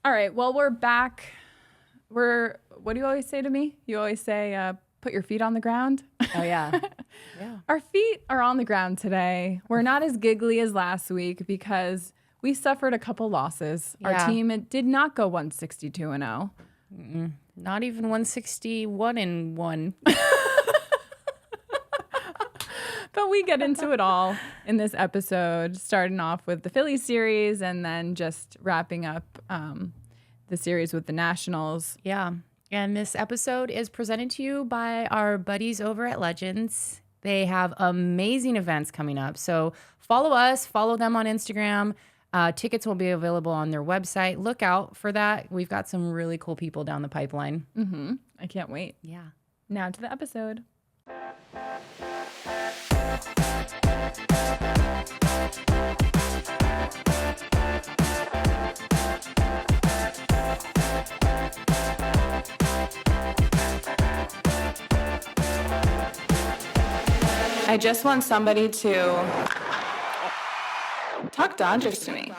All right. Well, we're back. What do you always say to me? You always say, put your feet on the ground. Oh, yeah. Yeah. Our feet are on the ground today. We're not as giggly as last week because we suffered a couple losses. Yeah. Our team did not go 162-0. Not even 161-1. But we get into it all in this episode, starting off with the Phillies series and then just wrapping up the series with the Nationals. Yeah. And this episode is presented to you by our buddies over at Legends. They have amazing events coming up. So follow us, follow them on Instagram. Tickets will be available on their website. Look out for that. We've got some really cool people down the pipeline. Mm-hmm. I can't wait. Yeah. Now to the episode. I just want somebody to talk Dodgers to me.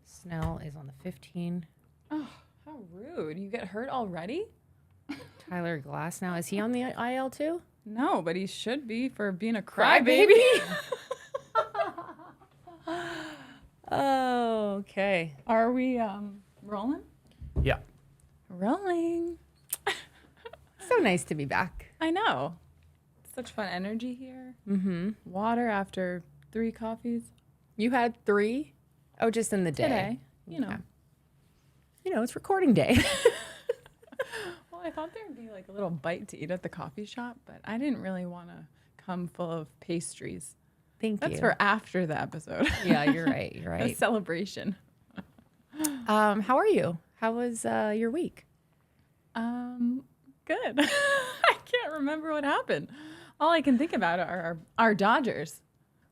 Snell is on the 15. Oh, how rude. You get hurt already? Tyler Glass now. Is he on the IL too? No, but he should be for being a crybaby. Oh, okay. Are we rolling? Yeah. Rolling. So nice to be back. I know. Such fun energy here. Mm-hmm. Water after 3 coffees. You had 3? Oh, just in the day. Today, you know. Yeah. You know, it's recording day. Well, I thought there'd be like a little bite to eat at the coffee shop, but I didn't really want to come full of pastries. Thank you. That's for after the episode. Yeah, you're right. You're A right. celebration. How are you? How was your week? Good. I can't remember what happened. All I can think about are our Dodgers.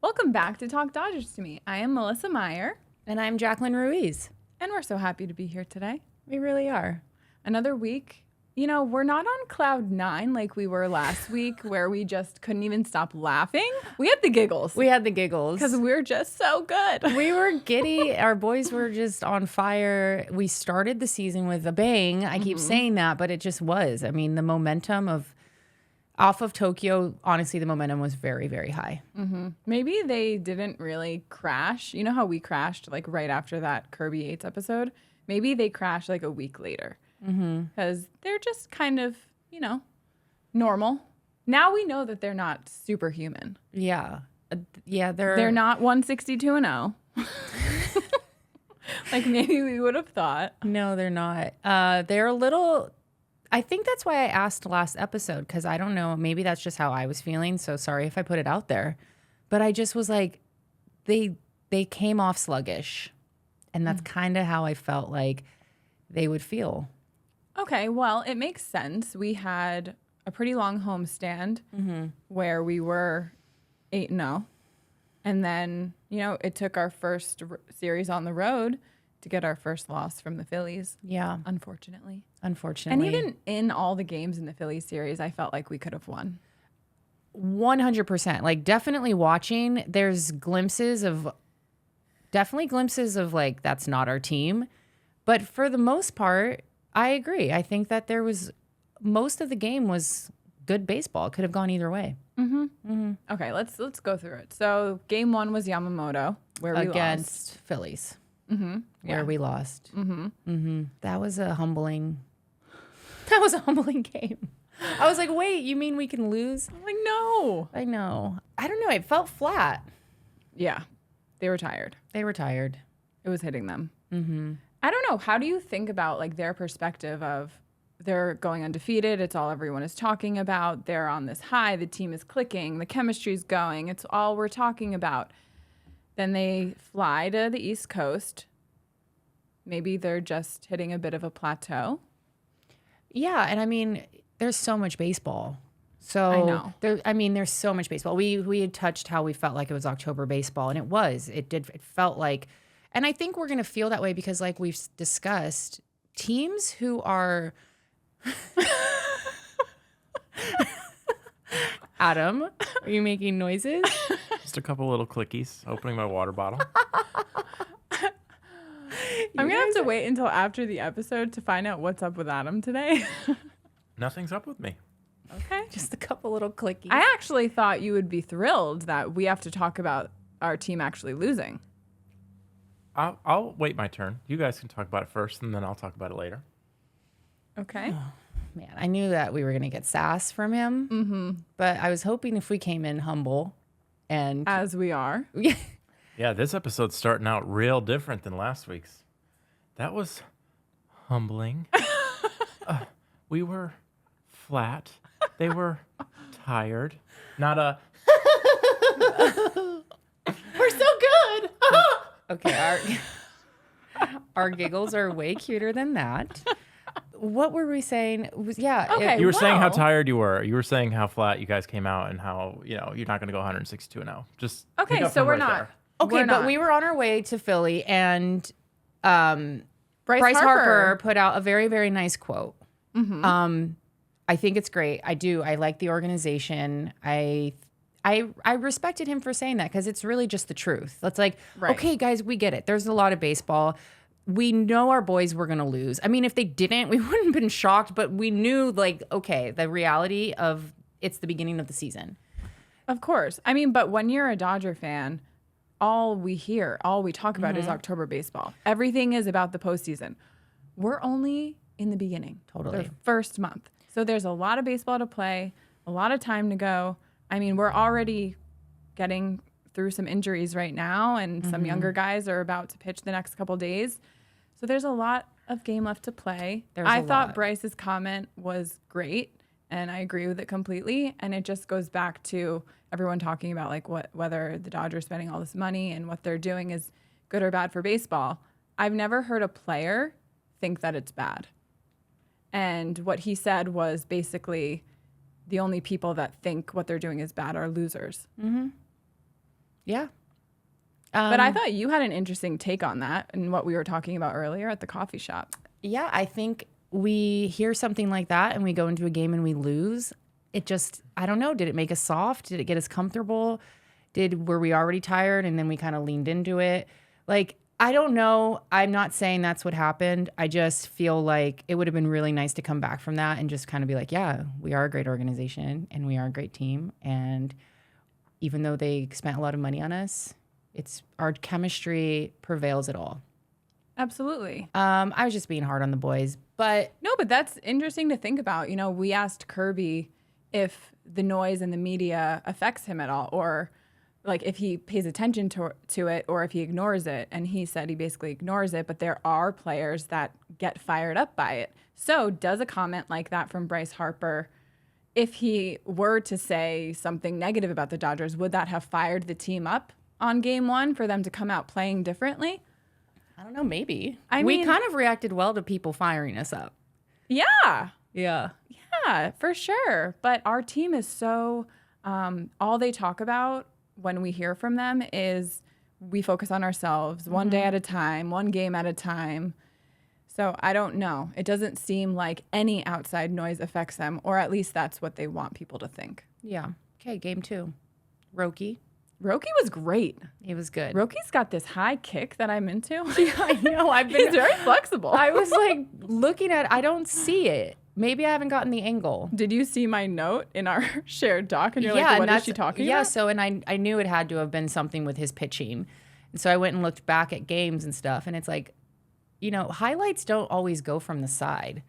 Welcome back to Talk Dodgers to Me. I am Melissa Meyer. And I'm Jacqueline Ruiz. And we're so happy to be here today. We really are. Another week. You know, we're not on cloud 9 like we were last week where we just couldn't even stop laughing. We had the giggles. We had the giggles. Because we're just so good. We were giddy. Our boys were just on fire. We started the season with a bang. I keep saying that, but it just was. I mean, the momentum off of Tokyo, honestly, the momentum was very, very high. Mm-hmm. Maybe they didn't really crash. You know how we crashed like right after that Kirby Yates episode? Maybe they crashed like a week later. Because they're just kind of, you know, normal. Now we know that they're not superhuman. Yeah. Yeah, They're not 162-0. Like maybe we would have thought. No, they're not. They're a little... I think that's why I asked last episode, because I don't know. Maybe that's just how I was feeling. So sorry if I put it out there. But I just was like, they came off sluggish. And that's kind of how I felt like they would feel. Okay, well, it makes sense. We had a pretty long homestand where we were 8-0. And then, you know, it took our first series on the road to get our first loss from the Phillies. Yeah. Unfortunately. And even in all the games in the Phillies series, I felt like we could have won. 100%. Like, definitely watching, there's glimpses of like, that's not our team. But for the most part, I agree. I think that most of the game was good baseball. It could have gone either way. Okay, let's go through it. So game 1 was Yamamoto, where we Against lost. Phillies, Yeah. where we lost. That was a humbling game. I was like, wait, you mean we can lose? I'm like, no. I know. I don't know. It felt flat. Yeah, they were tired. They were tired. It was hitting them. I don't know. How do you think about like their perspective of they're going undefeated? It's all everyone is talking about. They're on this high. The team is clicking. The chemistry's going. It's all we're talking about. Then they fly to the East Coast. Maybe they're just hitting a bit of a plateau. Yeah, and I mean, there's so much baseball. So I know. There's so much baseball. We had touched how we felt like it was October baseball, and it was. It felt like, and I think we're gonna feel that way because, like we've discussed, teams who are Adam, are you making noises? Just a couple little clickies, opening my water bottle. I'm going to have to wait until after the episode to find out what's up with Adam today. Nothing's up with me. Okay. Just a couple little clickies. I actually thought you would be thrilled that we have to talk about our team actually losing. I'll wait my turn. You guys can talk about it first, and then I'll talk about it later. Okay. Man, I knew that we were going to get sass from him, but I was hoping if we came in humble and... As we are. Yeah, this episode's starting out real different than last week's. That was humbling. We were flat. They were tired. Not a... We're so good! Okay, our giggles are way cuter than that. What were we saying? Okay. You were saying how Wow. tired you were. You were saying how flat you guys came out and how, you're not going to go 162-0. Just Okay, pick up so from we're right not. there. Okay, We're but not. we were on our way to Philly, and Bryce Bryce Harper Harper put out a very, very nice quote. I think it's great. I do. I like the organization. I respected him for saying that because it's really just the truth. It's like, Right. okay, guys, we get it. There's a lot of baseball. We know our boys were going to lose. I mean, if they didn't, we wouldn't have been shocked, but we knew, like, okay, the reality of it's the beginning of the season. Of course. I mean, but when you're a Dodger fan, all we talk about is October baseball. Everything is about the postseason. We're only in the beginning. Totally. The first month. So there's a lot of baseball to play, a lot of time to go. I mean, we're already getting through some injuries right now, and some younger guys are about to pitch the next couple days. So there's a lot of game left to play. I thought Bryce's comment was great, and I agree with it completely. And it just goes back to everyone talking about like whether the Dodgers spending all this money and what they're doing is good or bad for baseball. I've never heard a player think that it's bad. And what he said was basically the only people that think what they're doing is bad are losers. Yeah. But I thought you had an interesting take on that and what we were talking about earlier at the coffee shop. Yeah, I think we hear something like that and we go into a game and we lose. It just, I don't know, did it make us soft? Did it get us comfortable? Were we already tired and then we kind of leaned into it? Like, I don't know. I'm not saying that's what happened. I just feel like it would have been really nice to come back from that and just kind of be like, yeah, we are a great organization and we are a great team. And even though they spent a lot of money on us, it's our chemistry prevails it all. Absolutely. I was just being hard on the boys, but No, but that's interesting to think about. You know, we asked Kirby if the noise in the media affects him at all, or like if he pays attention to it or if he ignores it. And he said he basically ignores it, but there are players that get fired up by it. So does a comment like that from Bryce Harper, if he were to say something negative about the Dodgers, would that have fired the team up on game one for them to come out playing differently? I don't know, maybe. I we mean- kind of reacted well to people firing us up. Yeah. Yeah. Yeah, for sure. But our team is so, all they talk about when we hear from them is we focus on ourselves one day at a time, one game at a time. So I don't know. It doesn't seem like any outside noise affects them, or at least that's what they want people to think. Yeah. Okay, game 2. Roki. Roki was great. He was good. Roki's got this high kick that I'm into. I know. He's very flexible. I was like looking at I don't see it. Maybe I haven't gotten the angle. Did you see my note in our shared doc? And you're yeah, like, and what is she talking yeah, about? so and I knew it had to have been something with his pitching. And so I went and looked back at games and stuff, and it's like, you know, highlights don't always go from the side.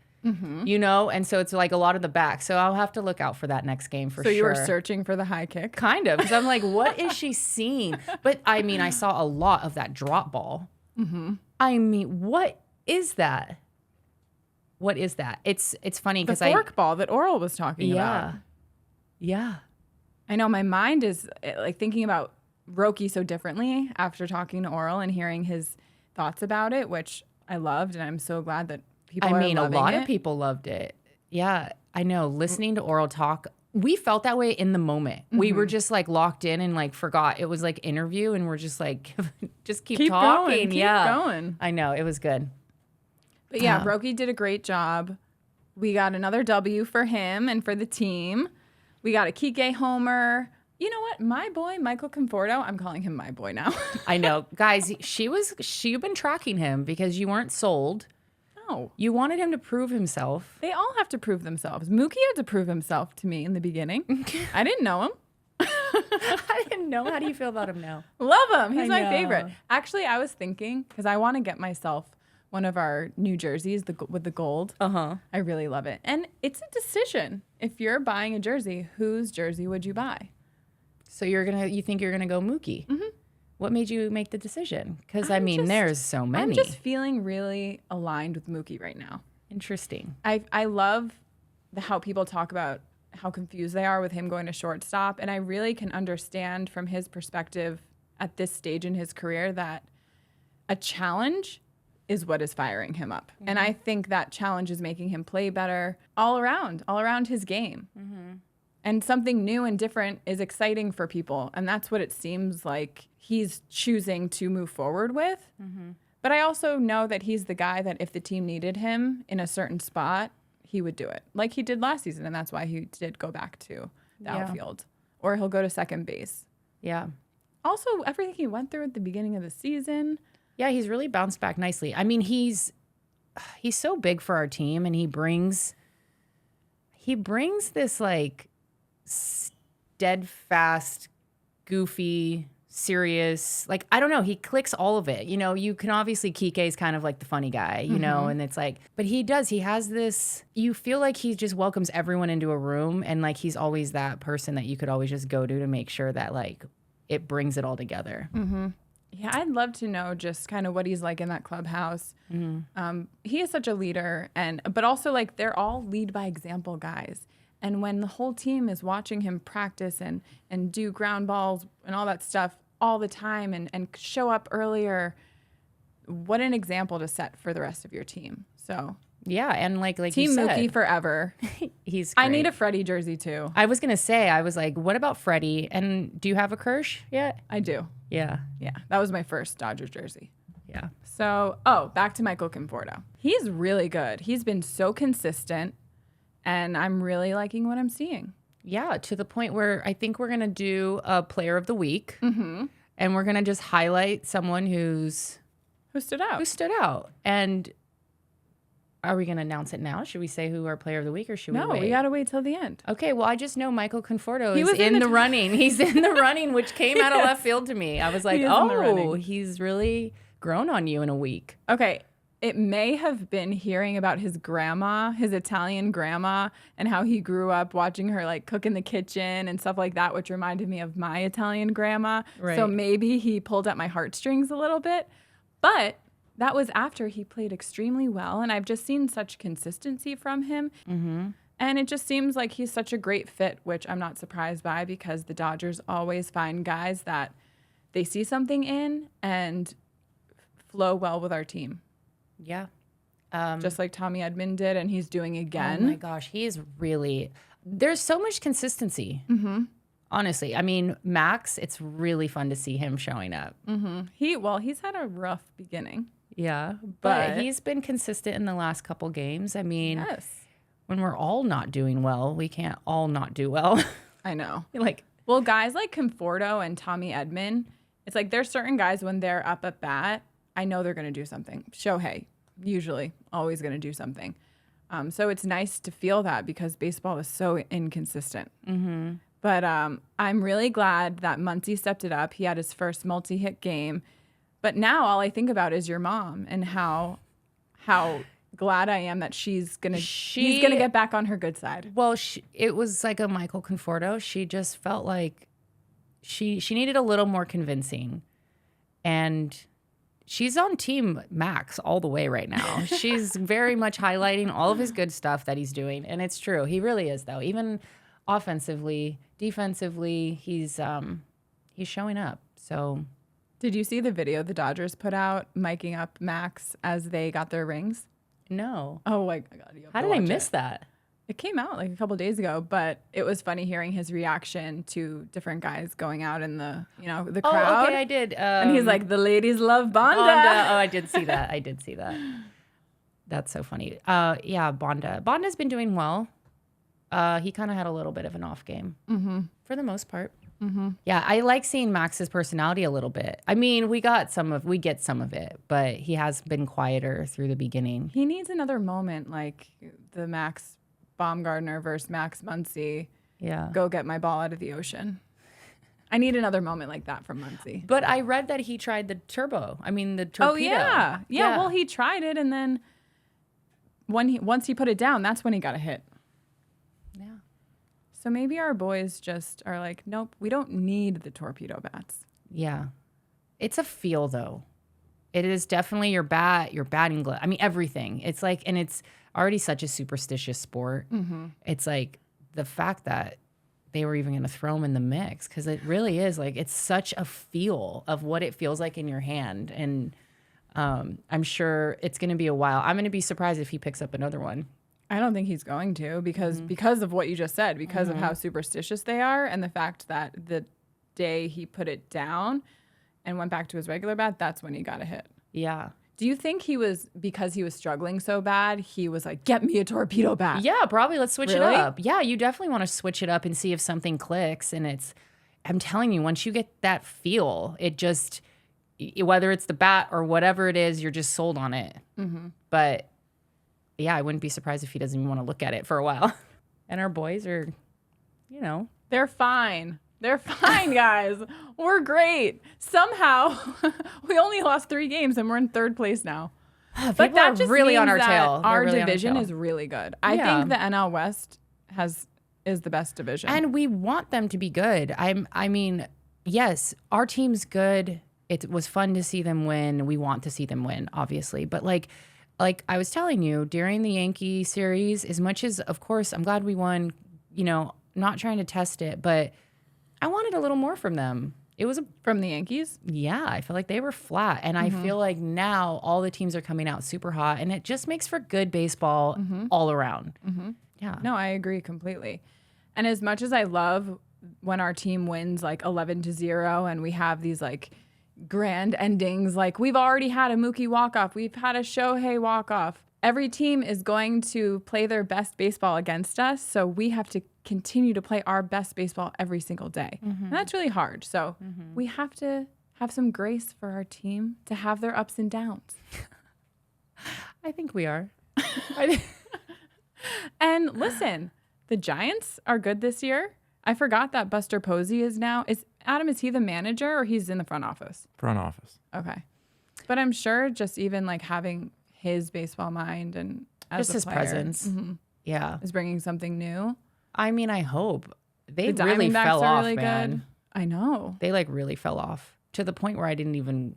You know, and so it's like a lot of the back. So I'll have to look out for that next game for sure. So you were searching for the high kick? Kind of, because I'm like, what is she seeing? But I mean, I saw a lot of that drop ball. I mean, what is that? What is that? It's funny The because fork ball that Oral was talking about. Yeah. I know my mind is like thinking about Roki so differently after talking to Oral and hearing his thoughts about it, which I loved, and I'm so glad that people are I mean, a loving lot it. of people loved it. Yeah, I know. Listening to Oral talk, we felt that way in the moment. We were just like locked in and like forgot. It was like interview, and we're just like, just keep talking. Keep yeah, going. I know. It was good. But yeah, Roki did a great job. We got another W for him and for the team. We got a Kike homer. You know what? My boy, Michael Conforto, I'm calling him my boy now. I know. Guys, she'd been tracking him because you weren't sold. No. You wanted him to prove himself. They all have to prove themselves. Mookie had to prove himself to me in the beginning. I didn't know him. I didn't know. How do you feel about him now? Love him. He's I my know. favorite. Actually, I was thinking, because I want to get myself one of our new jerseys with the gold. Uh-huh. I really love it. And it's a decision. If you're buying a jersey, whose jersey would you buy? So you think you're gonna go Mookie? Mm-hmm. What made you make the decision? Because there's so many. I'm just feeling really aligned with Mookie right now. Interesting. I love how people talk about how confused they are with him going to shortstop, and I really can understand from his perspective at this stage in his career that a challenge is what is firing him up. Mm-hmm. And I think that challenge is making him play better all around his game. Mm-hmm. And something new and different is exciting for people. And that's what it seems like he's choosing to move forward with. Mm-hmm. But I also know that he's the guy that if the team needed him in a certain spot, he would do it like he did last season. And that's why he did go back to the outfield. Or he'll go to second base. Yeah. Also, everything he went through at the beginning of the season. Yeah, he's really bounced back nicely. I mean, he's so big for our team, and he brings this like steadfast, goofy, serious, like, I don't know, he clicks all of it. You know, you can obviously, Kike's kind of like the funny guy, you know, and it's like, but he has this, you feel like he just welcomes everyone into a room, and like he's always that person that you could always just go to make sure that like it brings it all together. Mm-hmm. Yeah, I'd love to know just kind of what he's like in that clubhouse. Mm-hmm. He is such a leader, but also like they're all lead by example guys. And when the whole team is watching him practice and do ground balls and all that stuff all the time and show up earlier, what an example to set for the rest of your team. So yeah, and like Team you said, Mookie forever. He's great. I need a Freddie jersey too. I was gonna say, I was like, what about Freddie? And do you have a Kirsch yet? I do. Yeah. Yeah, that was my first Dodgers jersey. Yeah. So, back to Michael Conforto. He's really good. He's been so consistent, and I'm really liking what I'm seeing. Yeah, to the point where I think we're going to do a player of the week. Mm-hmm. And we're going to just highlight someone who stood out. And are we going to announce it now? Should we say who our player of the week, or should we wait? No, we got to wait till the end. Okay, well, I just know Michael Conforto is in the running. He's in the running, which came out of left field to me. I was like, he's really grown on you in a week. Okay. It may have been hearing about his grandma, his Italian grandma, and how he grew up watching her like cook in the kitchen and stuff like that, which reminded me of my Italian grandma. Right. So maybe he pulled at my heartstrings a little bit. But that was after he played extremely well. And I've just seen such consistency from him. Mm-hmm. And it just seems like he's such a great fit, which I'm not surprised by, because the Dodgers always find guys that they see something in and flow well with our team. Yeah. Just like Tommy Edman did, and he's doing again. Oh my gosh, he is really, there's so much consistency. Mm-hmm. Honestly, I mean, Max, it's really fun to see him showing up. Mm-hmm. He's had a rough beginning. Yeah, but he's been consistent in the last couple games. I mean, yes. When we're all not doing well, we can't all not do well. I know. Well, guys like Conforto and Tommy Edman, it's like there's certain guys when they're up at bat, I know they're going to do something. Shohei, usually, always going to do something. So it's nice to feel that, because baseball is so inconsistent. Mm-hmm. But I'm really glad that Muncy stepped it up. He had his first multi-hit game. But now all I think about is your mom and how glad I am that he's gonna get back on her good side. Well, it was like a Michael Conforto. She just felt like she needed a little more convincing. And she's on Team Max all the way right now. She's very much highlighting all of his good stuff that he's doing. And it's true. He really is, though. Even offensively, defensively, he's showing up. So, did you see the video the Dodgers put out miking up Max as they got their rings? No. Oh my God. How did I miss that? It came out like a couple days ago, but it was funny hearing his reaction to different guys going out in the crowd. Oh, okay, I did. And he's like, the ladies love Bonda. Oh, I did see that. That's so funny. Yeah, Bonda. Bonda's been doing well. He kind of had a little bit of an off game for the most part. Yeah, I like seeing Max's personality a little bit. I mean, we get some of it, but he has been quieter through the beginning. He needs another moment like the Max Baumgartner versus Max Muncy. Yeah. Go get my ball out of the ocean. I need another moment like that from Muncy. But I read that he tried the torpedo. Oh, yeah. Well, he tried it, and then once he put it down, that's when he got a hit. Yeah. So maybe our boys just are like, nope, we don't need the torpedo bats. Yeah. It's a feel, though. It is definitely your bat, your batting glove. I mean, everything. It's like, and it's already such a superstitious sport. It's like the fact that they were even going to throw him in the mix, because it really is like, it's such a feel of what it feels like in your hand. And I'm sure it's going to be a while. I'm going to be surprised if he picks up another one. I don't think he's going to because of what you just said, because of how superstitious they are, and the fact that the day he put it down and went back to his regular bat, that's when he got a hit. Yeah. Do you think because he was struggling so bad, he was like, get me a torpedo bat? Yeah, probably. Let's switch it Really? up. Yeah, you definitely want to switch it up and see if something clicks. And I'm telling you, once you get that feel, it just, whether it's the bat or whatever it is, you're just sold on it. But yeah, I wouldn't be surprised if he doesn't even want to look at it for a while. And our boys are, They're fine. They're fine, guys. We're great. Somehow, we only lost 3 games and we're in 3rd place now. But people that are just really means on our that tail. They're our really on our division tail. is really good. I Yeah. think the NL West is the best division. And we want them to be good. I mean, yes, our team's good. It was fun to see them win. We want to see them win, obviously. But like I was telling you, during the Yankee series, as much as, of course, I'm glad we won, not trying to test it, but I wanted a little more from them. It was from the Yankees? Yeah, I feel like they were flat. And I feel like now all the teams are coming out super hot, and it just makes for good baseball all around. Yeah. No, I agree completely. And as much as I love when our team wins like 11-0 and we have these like grand endings, like we've already had a Mookie walk-off, we've had a Shohei walk-off. Every team is going to play their best baseball against us, so we have to continue to play our best baseball every single day. And that's really hard. So we have to have some grace for our team to have their ups and downs. I think we are. And listen, the Giants are good this year. I forgot that Buster Posey is he the manager or he's in the front office? Front office. Okay. But I'm sure just even like having his baseball mind and as Just a his player, presence. Yeah. is bringing something new. I mean, I hope. They The really Diamondbacks fell are off, really man. good. I know. They like really fell off to the point where I didn't even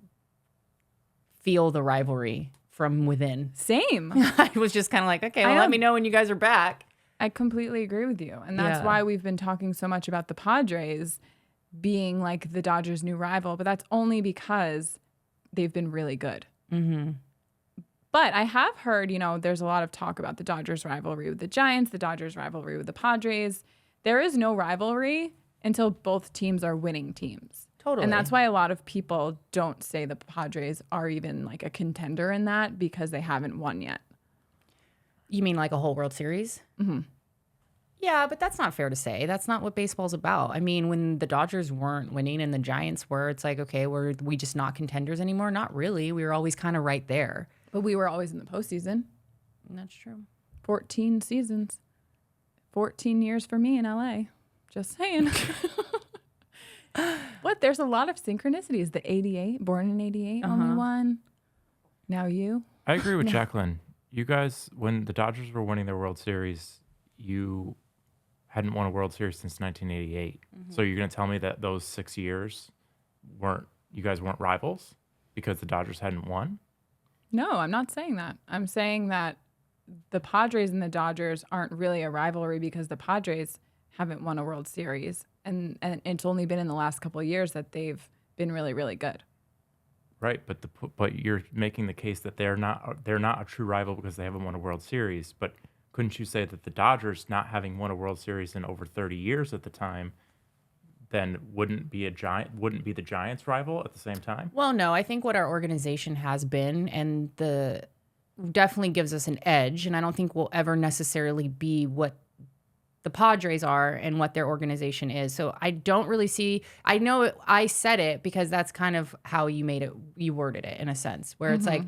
feel the rivalry from within. Same. I was just kind of like, okay, well, know. let me know when you guys are back. I completely agree with you. And that's Yeah. why we've been talking so much about the Padres being like the Dodgers' new rival. But that's only because they've been really good. But I have heard, there's a lot of talk about the Dodgers rivalry with the Giants, the Dodgers rivalry with the Padres. There is no rivalry until both teams are winning teams. Totally. And that's why a lot of people don't say the Padres are even like a contender in that because they haven't won yet. You mean like a whole World Series? Yeah, but that's not fair to say. That's not what baseball's about. I mean, when the Dodgers weren't winning and the Giants were, it's like, okay, were we just not contenders anymore? Not really. We were always kind of right there. But we were always in the postseason. That's true. 14 seasons. 14 years for me in LA. Just saying. What? There's a lot of synchronicities. The 88, born in 88, only one. Now you. I agree with Jacqueline. You guys, when the Dodgers were winning their World Series, you hadn't won a World Series since 1988. So you're going to tell me that those 6 years you guys weren't rivals because the Dodgers hadn't won? No, I'm not saying that. I'm saying that the Padres and the Dodgers aren't really a rivalry because the Padres haven't won a World Series. And it's only been in the last couple of years that they've been really, really good. Right, but you're making the case that they're not a true rival because they haven't won a World Series. But couldn't you say that the Dodgers not having won a World Series in over 30 years at the time, then wouldn't be the Giants' rival at the same time? Well, no, I think what our organization has been and definitely gives us an edge, and I don't think we'll ever necessarily be what the Padres are and what their organization is. So I don't really see, I know I said it because that's kind of how you worded it in a sense where it's like,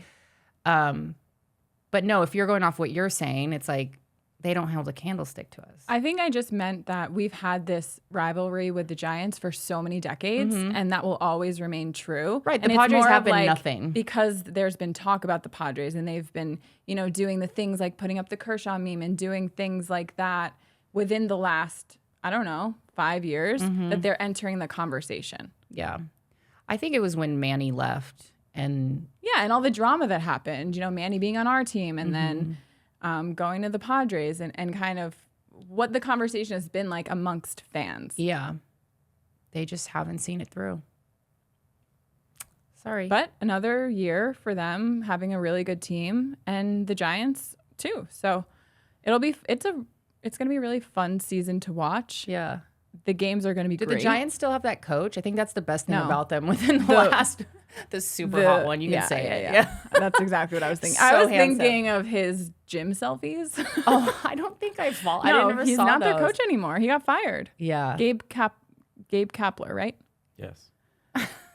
but no, if you're going off what you're saying, it's like they don't hold a candlestick to us. I think I just meant that we've had this rivalry with the Giants for so many decades, and that will always remain true. Right. And The it's Padres more have of been nothing. because there's been talk about the Padres, and they've been, doing the things like putting up the Kershaw meme and doing things like that within the last, I don't know, 5 years that they're entering the conversation. Yeah. I think it was when Manny left and Yeah, and all the drama that happened, Manny being on our team and then going to the Padres and kind of what the conversation has been like amongst fans. yeah, they just haven't seen it through. Sorry. But another year for them having a really good team and the Giants too. So it's going to be a really fun season to watch. yeah. The games are going to be Do great. the Giants still have that coach? I think that's the best thing No. about them within the super hot one. You can say it. Yeah. That's exactly what I was thinking. So I was handsome. thinking of his gym selfies. Oh, I don't think I fall. I No, never he's saw not their those. coach anymore. He got fired. Yeah. Gabe Kapler, right? Yes.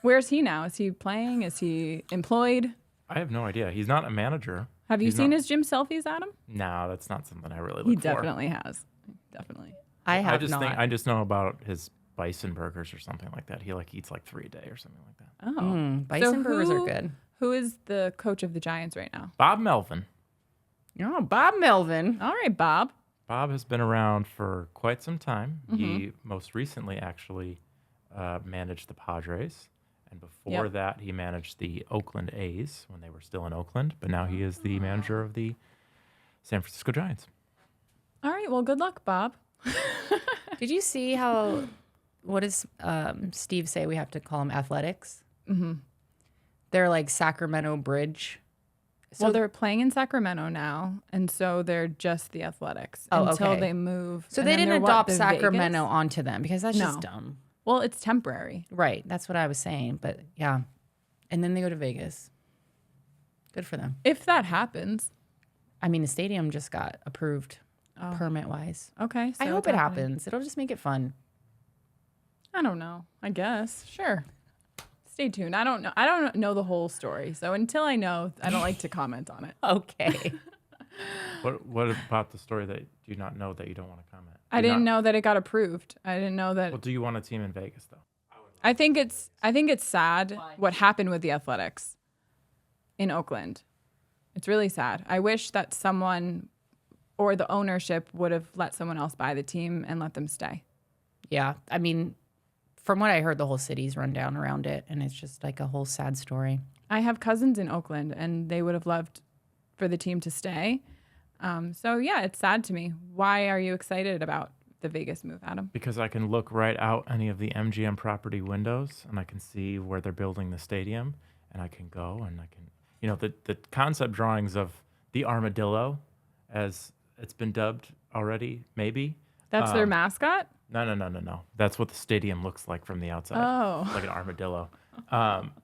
Where's he now? Is he playing? Is he employed? I have no idea. He's not a manager. Have you He's seen not- his gym selfies, Adam? No, that's not something I really look He for. definitely has. Definitely. I have just not. I just know about his bison burgers or something like that. He eats 3 a day or something like that. Oh. Bison burgers are good. Who is the coach of the Giants right now? Bob Melvin. Oh, Bob Melvin. All right, Bob. Bob has been around for quite some time. Mm-hmm. He most recently actually managed the Padres. And before that, he managed the Oakland A's when they were still in Oakland. But now he is the manager of the San Francisco Giants. All right. Well, good luck, Bob. Did you see what does Steve say we have to call them athletics? Mm-hmm. They're like Sacramento Bridge. Well, they're playing in Sacramento now, and so they're just the Athletics until okay. they move. So And they then didn't they're what, adopt the Sacramento Vegas? onto them because that's just No. dumb. Well, it's temporary. Right. That's what I was saying. But yeah. And then they go to Vegas. Good for them. If that happens. I mean, the stadium just got approved permit wise. Okay. So I hope it's it happening. happens. It'll just make it fun. I don't know. I guess. Sure. Stay tuned. I don't know. I don't know the whole story. So until I know, I don't like to comment on it. Okay. What about the story that you do not know that you don't want to comment? I didn't know that it got approved. I didn't know that. Well, do you want a team in Vegas though? I think it's sad what happened with the Athletics in Oakland. It's really sad. I wish that someone or the ownership would have let someone else buy the team and let them stay. Yeah. I mean, from what I heard, the whole city's run down around it. And it's just like a whole sad story. I have cousins in Oakland, and they would have loved for the team to stay. So, yeah, it's sad to me. Why are you excited about the Vegas move, Adam? Because I can look right out any of the MGM property windows and I can see where they're building the stadium, and I can go and I can, the concept drawings of the armadillo, as it's been dubbed already, maybe. That's their mascot? No. That's what the stadium looks like from the outside. Oh. Like an armadillo.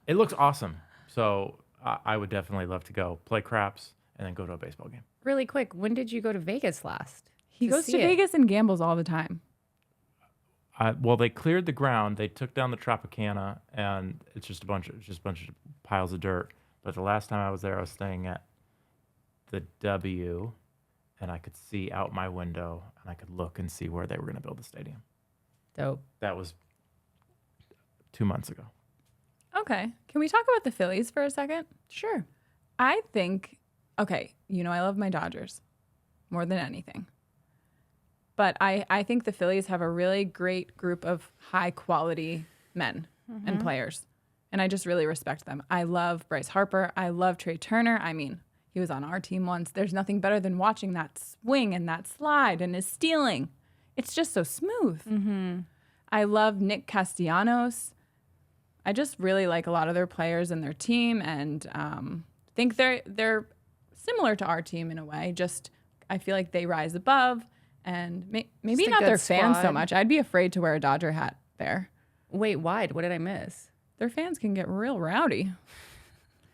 It looks awesome. So I would definitely love to go play craps and then go to a baseball game. Really quick, when did you go to Vegas last? He goes to see it? Vegas and gambles all the time. Well, they cleared the ground. They took down the Tropicana, and it's just a bunch of piles of dirt. But the last time I was there, I was staying at the W, and I could see out my window, and I could look and see where they were going to build the stadium. Dope. That was 2 months ago. Okay. Can we talk about the Phillies for a second? Sure. I think, okay, I love my Dodgers more than anything. But I think the Phillies have a really great group of high-quality men and players. And I just really respect them. I love Bryce Harper. I love Trey Turner. I mean, he was on our team once. There's nothing better than watching that swing and that slide and his stealing. It's just so smooth. Mm-hmm. I love Nick Castellanos. I just really like a lot of their players and their team, and think they're similar to our team in a way. Just I feel like they rise above, and maybe Just a not good their fans so squad. much. I'd be afraid to wear a Dodger hat there. Wait, why? What did I miss? Their fans can get real rowdy.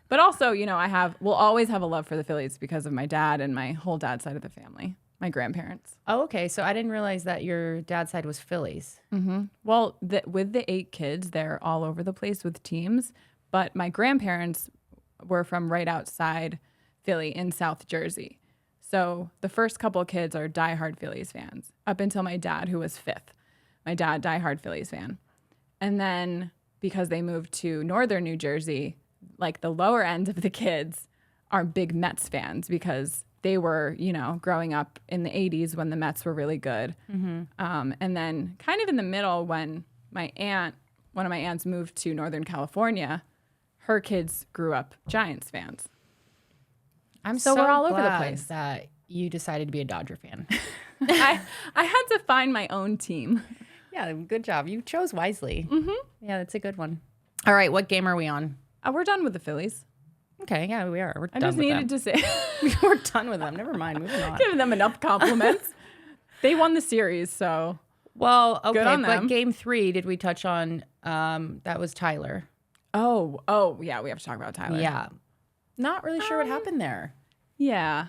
But also, we'll always have a love for the Phillies because of my dad and my whole dad's side of the family. my grandparents. Oh, okay. So I didn't realize that your dad's side was Phillies. Well, with the 8 kids, they're all over the place with teams. But my grandparents were from right outside Philly in South Jersey. So the first couple of kids are diehard Phillies fans, up until my dad, who was 5th. My dad, diehard Phillies fan. And then because they moved to northern New Jersey, like the lower end of the kids are big Mets fans because they were, growing up in the 80s when the Mets were really good. And then kind of in the middle when one of my aunts moved to Northern California, her kids grew up Giants fans. So we're all over the glad place. that you decided to be a Dodger fan. I had to find my own team. Yeah, good job. You chose wisely. Yeah, that's a good one. All right, what game are we on? We're done with the Phillies. Okay, yeah, we are. We're I done just with needed them. to say, We're done with them. Never mind. Moving on. giving them enough compliments. They won the series, so Well, okay, on but them. game 3, did we touch on? That was Tyler. oh yeah, we have to talk about Tyler. Yeah, not really sure what happened there. Yeah.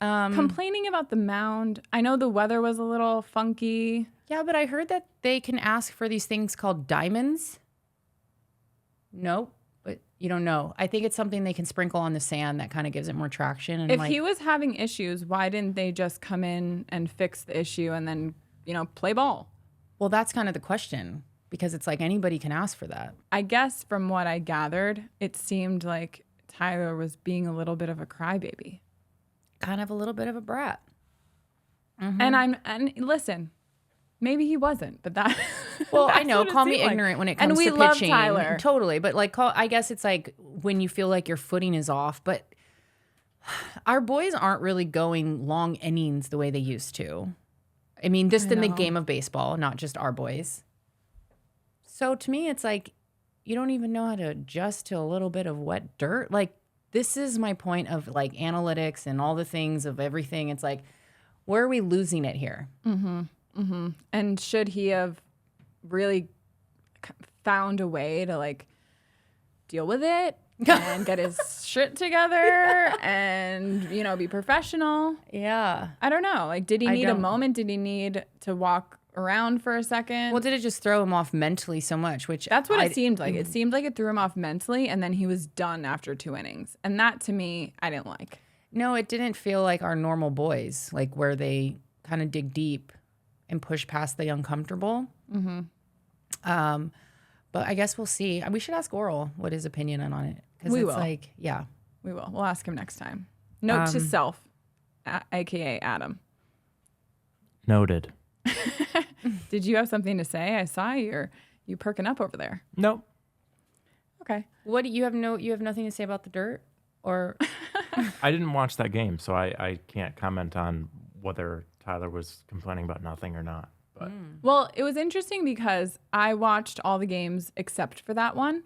Complaining about the mound. I know the weather was a little funky. Yeah, but I heard that they can ask for these things called diamonds. Nope, but you don't know. I think it's something they can sprinkle on the sand that kind of gives it more traction. And If he was having issues, why didn't they just come in and fix the issue and then, play ball? well, that's kind of the question because it's like anybody can ask for that. I guess from what I gathered, it seemed like Tyler was being a little bit of a crybaby. Kind of a little bit of a brat. And listen, maybe he wasn't, but that. Well, I that's know. what it Call me seemed like. ignorant when it And comes we to love pitching. Tyler. Totally, but I guess it's like when you feel like your footing is off. But our boys aren't really going long innings the way they used to. I mean, just in the game of baseball, not just our boys. So to me, it's like you don't even know how to adjust to a little bit of wet dirt. Like this is my point of like analytics and all the things of everything. It's like, where are we losing it here? And should he have really found a way to like deal with it and get his shit together and, be professional? Yeah. I don't know. Like, did he need a moment? Did he need to walk around for a second? Well, did it just throw him off mentally so much? Which That's what it seemed like. It seemed like it threw him off mentally, and then he was done after 2 innings. And that, to me, I didn't like. No, it didn't feel like our normal boys, like where they kind of dig deep and push past the uncomfortable. But I guess we'll see. We should ask Oral what his opinion on it. We it's will. like, yeah. We will. We'll ask him next time. Note to self, a.k.a. Adam. Noted. Did you have something to say? I saw you perking up over there. Nope. Okay. What do you have? You have nothing to say about the dirt, or I didn't watch that game, so I can't comment on whether Tyler was complaining about nothing or not. But Well, it was interesting because I watched all the games except for that one.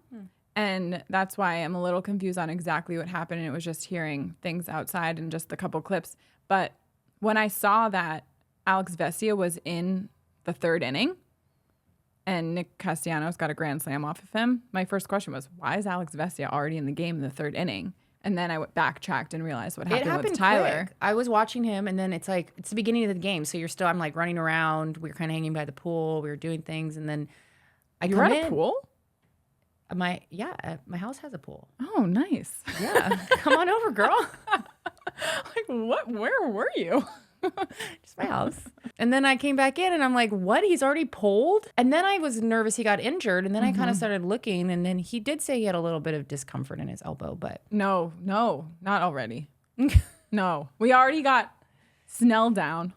And that's why I'm a little confused on exactly what happened. And it was just hearing things outside and just a couple clips. But when I saw that Alex Vesia was in the 3rd inning and Nick Castellanos got a grand slam off of him, my first question was, why is Alex Vesia already in the game in the 3rd inning? And then I backtracked and realized what happened with Tyler. quick. I was watching him, and then it's like it's the beginning of the game, so I'm like running around. We were kind of hanging by the pool. We were doing things, and then You were at a pool? My house has a pool. Oh, nice. Yeah, come on over, girl. Like, what? Where were you? Just my house. And then I came back in and I'm like, what? He's already pulled? And then I was nervous he got injured. And then I kind of started looking. And then he did say he had a little bit of discomfort in his elbow, but. No, not already. No. We already got Snell down.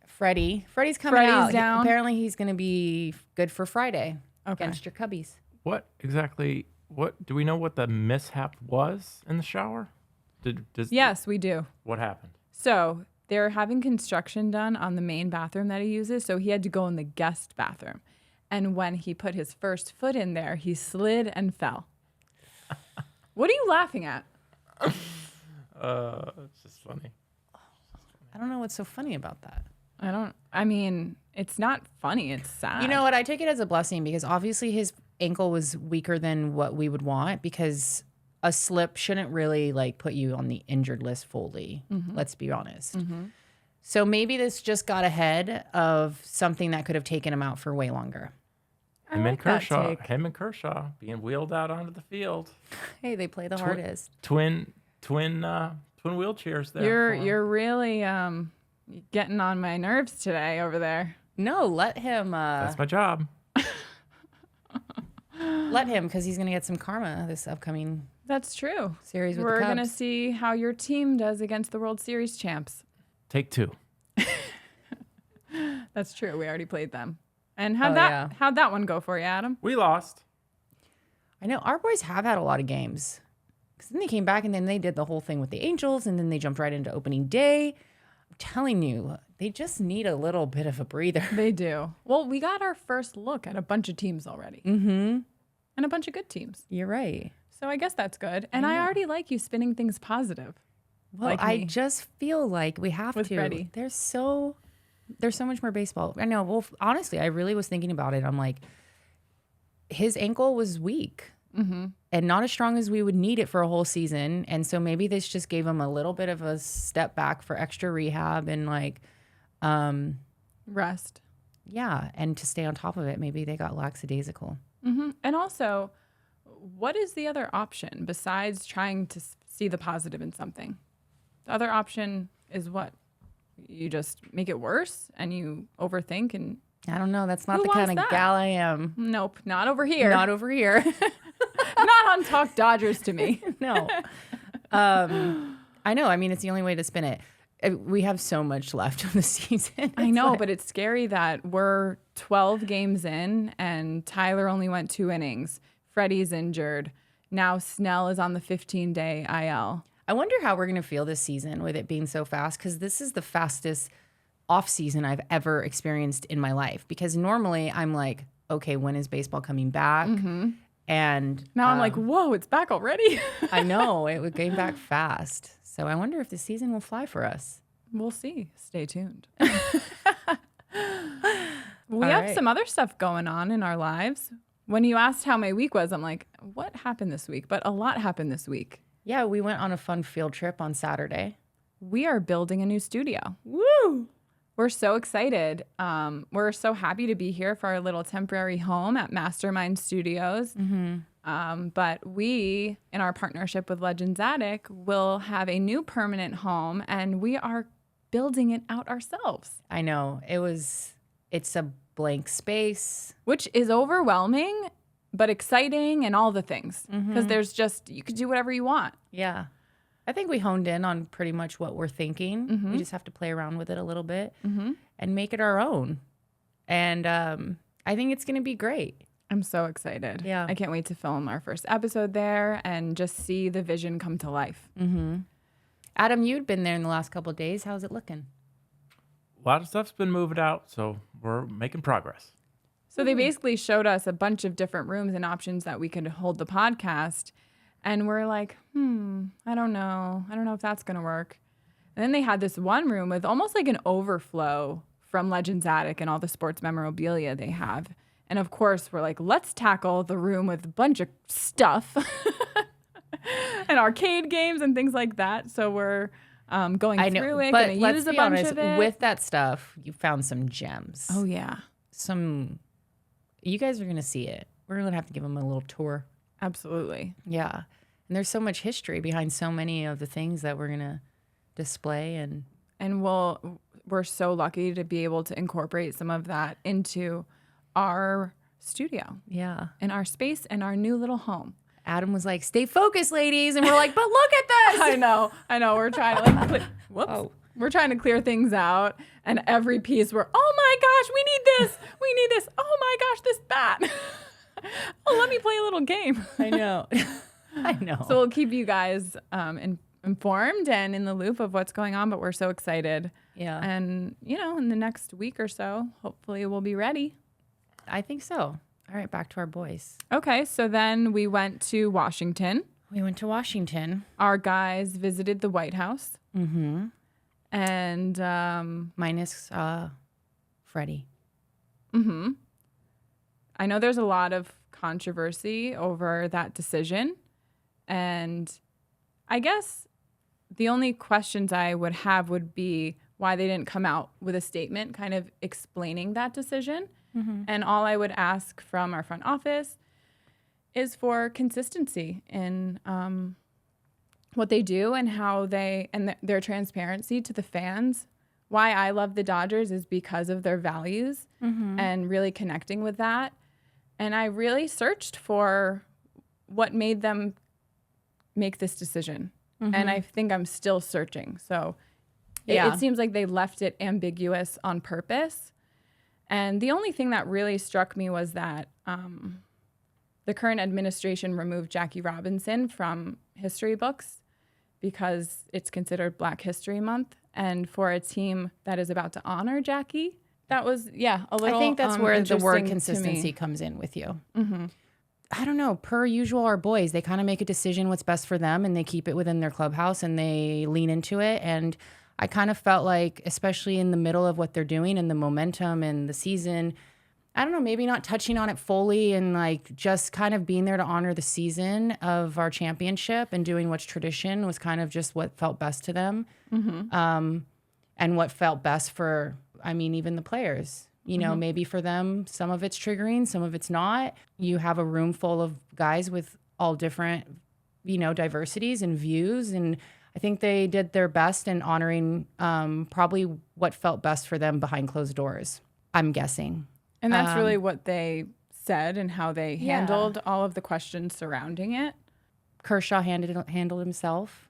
Freddy's coming out. down. Apparently he's going to be good for Friday Okay. against your Cubbies. what do we know what the mishap was in the shower? Yes, we do. What happened? So they're having construction done on the main bathroom that he uses. So he had to go in the guest bathroom. And when he put his first foot in there, he slid and fell. What are you laughing at? It's just funny. I don't know what's so funny about that. It's not funny. It's sad. You know what? I take it as a blessing because obviously his ankle was weaker than what we would want because a slip shouldn't really like put you on the injured list fully. Let's be honest. So maybe this just got ahead of something that could have taken him out for way longer. Him and Kershaw being wheeled out onto the field. Hey, they play the hardest. Twin wheelchairs there. You're really getting on my nerves today over there. No, let him. That's my job. Let him, because he's going to get some karma this upcoming That's true. series with We're the Cubs. going to see how your team does against the World Series champs. Take 2. That's true. We already played them. And how'd that one go for you, Adam? We lost. I know our boys have had a lot of games. Because then they came back and then they did the whole thing with the Angels and then they jumped right into opening day. I'm telling you, they just need a little bit of a breather. They do. Well, we got our first look at a bunch of teams already. Mm-hmm. And a bunch of good teams. You're right. So I guess that's good. And I already like you spinning things positive. Well, like I me. just feel like we have With to. Freddie. There's so much more baseball. I know. Well, honestly, I really was thinking about it. I'm like, his ankle was weak and not as strong as we would need it for a whole season. And so maybe this just gave him a little bit of a step back for extra rehab and like, Rest. yeah. And to stay on top of it, maybe they got lackadaisical. Mm-hmm. And also, what is the other option besides trying to see the positive in something? The other option is what? You just make it worse and you overthink and... I don't know. That's not Who the kind wants of that? gal I am. Nope, not over here. Not over here. Not on Talk Dodgers to me. No. I know. I mean, it's the only way to spin it. We have so much left of the season. I know, but it's scary that we're 12 games in and Tyler only went 2 innings. Freddie's injured. Now Snell is on the 15-day IL. I wonder how we're going to feel this season with it being so fast, because this is the fastest off season I've ever experienced in my life. Because normally I'm like, okay, when is baseball coming back? And Now I'm like, whoa, it's back already? I know it came back fast. So I wonder if the season will fly for us. We'll see. Stay tuned. We have some other stuff going on in our lives. When you asked how my week was, I'm like, what happened this week? But a lot happened this week. Yeah, we went on a fun field trip on Saturday. We are building a new studio. Woo! We're so excited. We're so happy to be here for our little temporary home at Mastermind Studios. But we, in our partnership with Legends Attic, will have a new permanent home, and we are building it out ourselves. I know. It's a blank space. Which is overwhelming, but exciting and all the things. Because there's just, you could do whatever you want. Yeah. I think we honed in on pretty much what we're thinking. We just have to play around with it a little bit and make it our own. And I think it's going to be great. I'm so excited. Yeah. I can't wait to film our first episode there and just see the vision come to life. Adam, you'd been there in the last couple of days. How's it looking? A lot of stuff's been moved out, so we're making progress. So they basically showed us a bunch of different rooms and options that we could hold the podcast. And we're like, I don't know. I don't know if that's going to work. And then they had this one room with almost like an overflow from Legends Attic and all the sports memorabilia they have. And of course, we're like, let's tackle the room with a bunch of stuff and arcade games and things like that. So we're going through it, going to use a bunch of it. With that stuff, you found some gems. Oh, yeah. You guys are going to see it. We're going to have to give them a little tour. Absolutely. Yeah. And there's so much history behind so many of the things that we're going to display. And we're so lucky to be able to incorporate some of that into our studio. Yeah. And our space and our new little home. Adam was like, stay focused, ladies. And we're like, but look at this. I know. We're trying to We're trying to clear things out. And every piece we're, oh my gosh, we need this. We need this. Oh my gosh, this bat. Oh, let me play a little game. I know. I know. So we'll keep you guys informed and in the loop of what's going on, but we're so excited. Yeah. And, in the next week or so, hopefully we'll be ready. I think so. All right, back to our boys. Okay, so then we went to Washington. We went to Washington. Our guys visited the White House. Mm-hmm. And minus Freddie. Mm-hmm. I know there's a lot of controversy over that decision. And I guess the only questions I would have would be, why they didn't come out with a statement kind of explaining that decision. And all I would ask from our front office is for consistency in what they do and how they, and their transparency to the fans. Why I love the Dodgers is because of their values and really connecting with that. And I really searched for what made them make this decision. And I think I'm still searching. So it seems like they left it ambiguous on purpose. And the only thing that really struck me was that the current administration removed Jackie Robinson from history books because it's considered Black History Month. And for a team that is about to honor Jackie, that was, a little I think that's where the word interesting to consistency me. comes in with you. I don't know. Per usual, our boys, they kind of make a decision what's best for them and they keep it within their clubhouse and they lean into it. And I kind of felt like, especially in the middle of what they're doing and the momentum and the season, I don't know, maybe not touching on it fully and like just kind of being there to honor the season of our championship and doing what's tradition was kind of just what felt best to them. And what felt best for, I mean, even the players. You know, maybe for them, some of it's triggering, some of it's not. You have a room full of guys with all different, diversities and views. And I think they did their best in honoring probably what felt best for them behind closed doors, I'm guessing. And that's really what they said and how they handled all of the questions surrounding it. Kershaw handled himself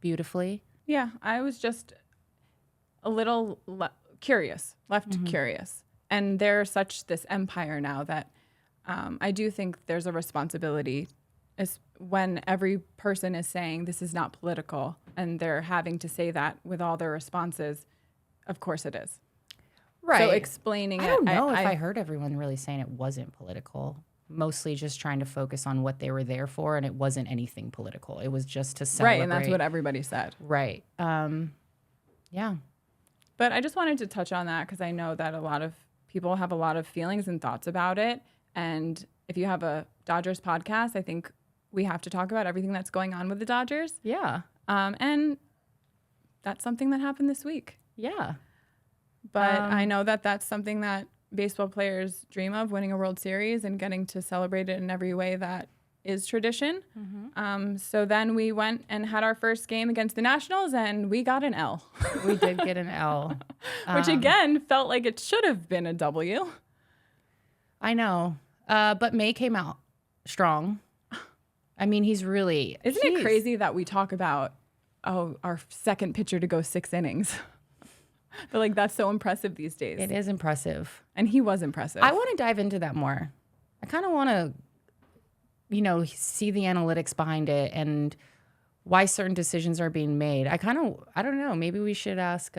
beautifully. Yeah, I was just a little curious, curious. And they're such this empire now that I do think there's a responsibility as when every person is saying this is not political and they're having to say that with all their responses. Of course it is. Right. So explaining it. I don't know if I heard everyone really saying it wasn't political. Mostly just trying to focus on what they were there for, and it wasn't anything political. It was just to celebrate. Right, and that's what everybody said. Right. Yeah. But I just wanted to touch on that because I know that a lot of people have a lot of feelings and thoughts about it. And if you have a Dodgers podcast, I think we have to talk about everything that's going on with the Dodgers. Yeah. And that's something that happened this week. Yeah. But I know that that's something that baseball players dream of, winning a World Series and getting to celebrate it in every way that is tradition. So then we went and had our first game against the Nationals, and we got an L. We did get an L. Which, again, felt like it should have been a W. I know. But May came out strong. I mean, he's really... Isn't it crazy that we talk about, our second pitcher to go 6 innings? But like that's so impressive these days. It is impressive. And he was impressive. I want to dive into that more. I kind of want to, see the analytics behind it and why certain decisions are being made. I don't know. Maybe we should ask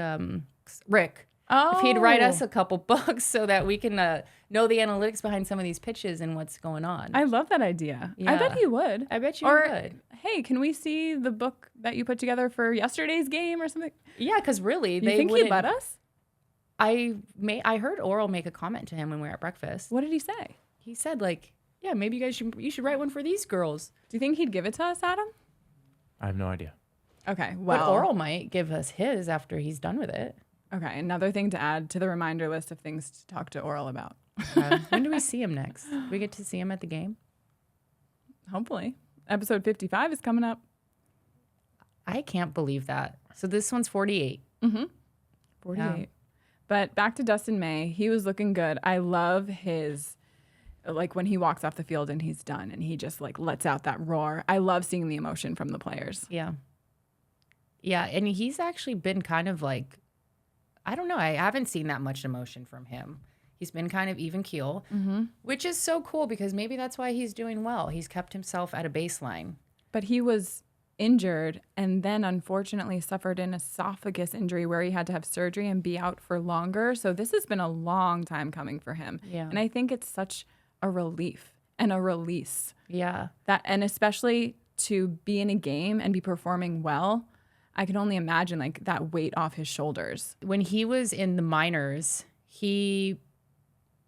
Rick if he'd write us a couple books so that we can know the analytics behind some of these pitches and what's going on. I love that idea. Yeah. I bet he would. I bet you would. Hey, can we see the book that you put together for yesterday's game or something? Yeah, because really, you think he'd let us? I heard Oral make a comment to him when we were at breakfast. What did he say? He said maybe you should write one for these girls. Do you think he'd give it to us, Adam? I have no idea. Okay, well. But Oral might give us his after he's done with it. Okay, another thing to add to the reminder list of things to talk to Oral about. When do we see him next? Do we get to see him at the game? Hopefully. Episode 55 is coming up. I can't believe that. So this one's 48. 48. Yeah. But back to Dustin May. He was looking good. I love his, when he walks off the field and he's done and he just lets out that roar. I love seeing the emotion from the players. Yeah. Yeah. And he's actually been kind of I don't know. I haven't seen that much emotion from him. He's been kind of even keel, which is so cool because maybe that's why he's doing well. He's kept himself at a baseline. But he was injured and then unfortunately suffered an esophagus injury where he had to have surgery and be out for longer. So this has been a long time coming for him. Yeah. And I think it's such a relief and a release. Yeah. And especially to be in a game and be performing well, I can only imagine that weight off his shoulders. When he was in the minors, he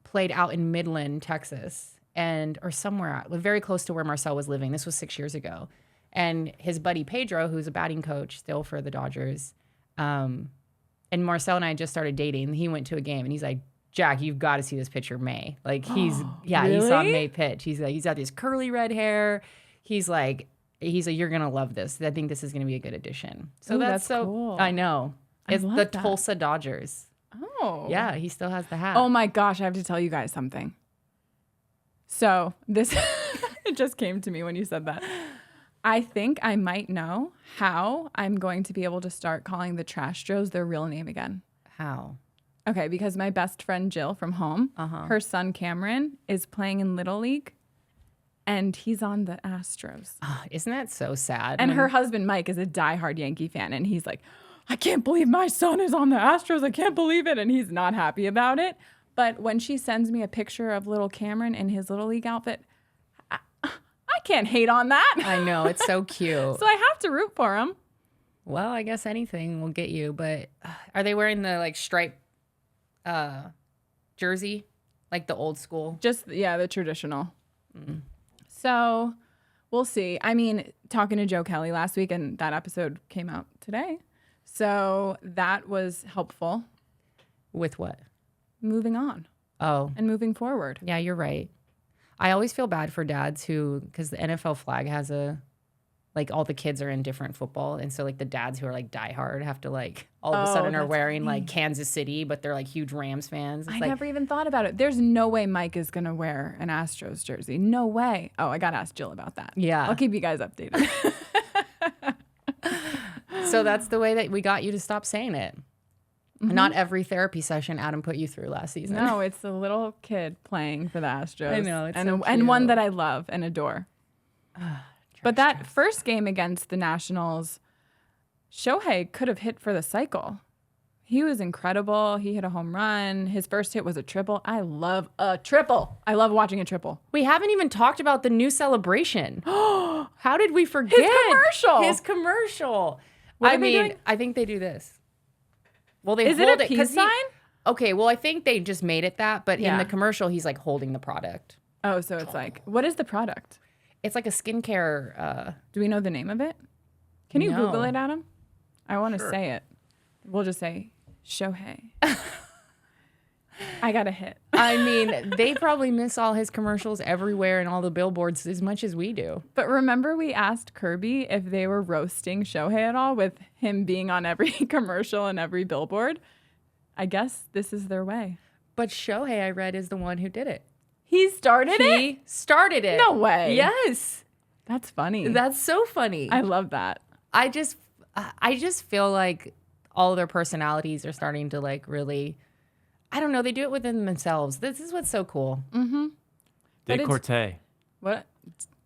played out in Midland, Texas, or somewhere very close to where Marcel was living. This was 6 years ago. And his buddy Pedro, who's a batting coach still for the Dodgers, And Marcel and I just started dating. He went to a game and he's like, Jack, you've got to see this picture, May. Like he saw May pitch. He's got this curly red hair. He's like, you're gonna love this. I think this is gonna be a good addition. So that's so cool. I know. It's the that. Tulsa Dodgers. Oh. Yeah, he still has the hat. Oh my gosh, I have to tell you guys something. So this it just came to me when you said that. I think I might know how I'm going to be able to start calling the Trash Joes their real name again. How? Okay, because my best friend Jill from home, her son Cameron is playing in Little League, and he's on the Astros. Isn't that so sad? And her husband Mike is a diehard Yankee fan, and he's like, I can't believe my son is on the Astros. I can't believe it. And he's not happy about it. But when she sends me a picture of little Cameron in his Little League outfit, I can't hate on that. I know, it's so cute. So I have to root for him. Well, I guess anything will get you. But are they wearing the like stripe jersey, like the old school? Just, the traditional. So we'll see. I mean, talking to Joe Kelly last week, and that episode came out today. So that was helpful. With what? Moving on. Oh. And moving forward. Yeah, you're right. I always feel bad for dads because the NFL flag has all the kids are in different football. And so like the dads who are like diehard have to like all of a sudden are wearing like Kansas City, but they're like huge Rams fans. I never even thought about it. There's no way Mike is going to wear an Astros jersey. No way. Oh, I got to ask Jill about that. Yeah. I'll keep you guys updated. So that's the way that we got you to stop saying it. Not every therapy session Adam put you through last season. No, it's the little kid playing for the Astros. I know, it's and one that I love and adore. But that first game against the Nationals, Shohei could have hit for the cycle. He was incredible. He hit a home run. His first hit was a triple. I love a triple. I love watching a triple. We haven't even talked about the new celebration. How did we forget? His commercial. What are they doing? I think they do this. Well, they Is hold it a peace sign? Okay, well, I think they just made it that, but in the commercial, he's like holding the product. Oh, so it's like, what is the product? It's like a skincare. Do we know the name of it? Can you No. Google it, Adam? I want to say it. We'll just say Shohei. I got a hit. I mean, they probably miss all his commercials everywhere and all the billboards as much as we do. But remember we asked Kirby if they were roasting Shohei at all with him being on every commercial and every billboard? I guess this is their way. But Shohei, I read, is the one who did it. He started it? He started it. No way. Yes. That's funny. That's so funny. I love that. I just feel like all of their personalities are starting to like really, I don't know, they do it within themselves. This is what's so cool. Mm-hmm. Decorte. What?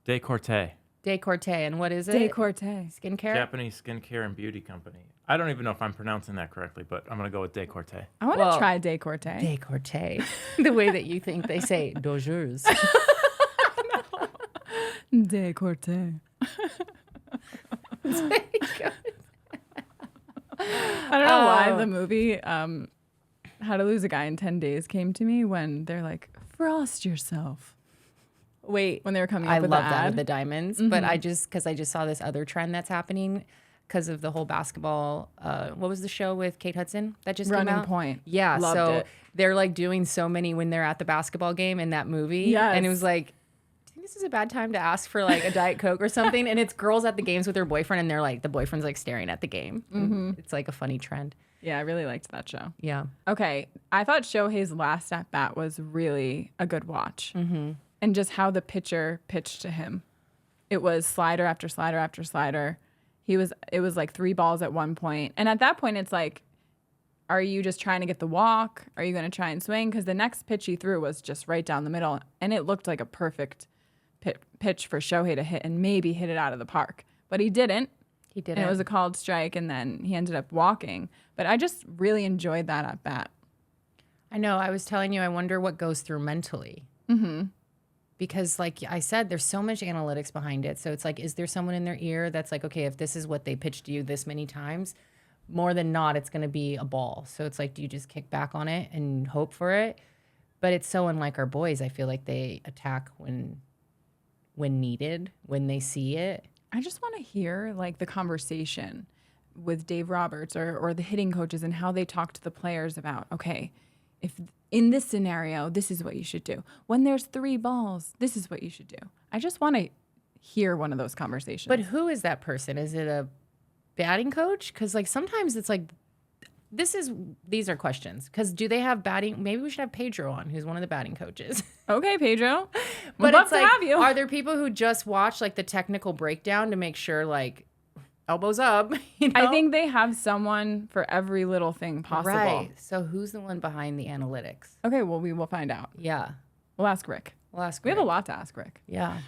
Decorte. Decorte. And what is it? Decorte. Skincare? Japanese skincare and beauty company. I don't even know if I'm pronouncing that correctly, but I'm going to go with Decorte. I want to try Decorte. Decorte. The way that you think they say Dodgers. Decorte. I don't know why the movie How to Lose a Guy in 10 Days came to me when they're like, frost yourself. Wait, when they were coming I up with love the that ad. with the diamonds, but because I just saw this other trend that's happening because of the whole basketball. What was the show with Kate Hudson that just Running came out? Point. Yeah, Loved so it. they're like doing so many when they're at the basketball game in that movie. Yes. And it was like, do you think this is a bad time to ask for like a Diet Coke or something? And it's girls at the games with their boyfriend, and they're like, the boyfriend's like staring at the game. Mm-hmm. It's like a funny trend. Yeah, I really liked that show. Yeah. Okay, I thought Shohei's last at bat was really a good watch. Mm-hmm. And just how the pitcher pitched to him. It was slider after slider after slider. It was like 3 balls at one point. And at that point, it's like, are you just trying to get the walk? Are you going to try and swing? Because the next pitch he threw was just right down the middle. And it looked like a perfect pitch for Shohei to hit and maybe hit it out of the park. But he didn't. He did And it was a called strike, and then he ended up walking. But I just really enjoyed that at bat. I know. I was telling you, I wonder what goes through mentally. Mm-hmm. Because like I said, there's so much analytics behind it. So it's like, is there someone in their ear that's like, okay, if this is what they pitched to you this many times, more than not, it's going to be a ball. So it's like, do you just kick back on it and hope for it? But it's so unlike our boys. I feel like they attack when needed, when they see it. I just want to hear like the conversation with Dave Roberts or the hitting coaches and how they talk to the players about, okay, if in this scenario, this is what you should do. When there's 3 balls, this is what you should do. I just want to hear one of those conversations. But who is that person? Is it a batting coach? Because like sometimes it's like, these are questions. Because do they have batting? Maybe we should have Pedro on, who's one of the batting coaches. Okay, Pedro. But We'd love it's to like, have you. are there people who just watch like the technical breakdown to make sure like elbows up? You know? I think they have someone for every little thing possible. Right. So who's the one behind the analytics? Okay, well, we will find out. Yeah. We'll ask Rick. We'll ask. We have a Rick. lot to ask Rick. Yeah.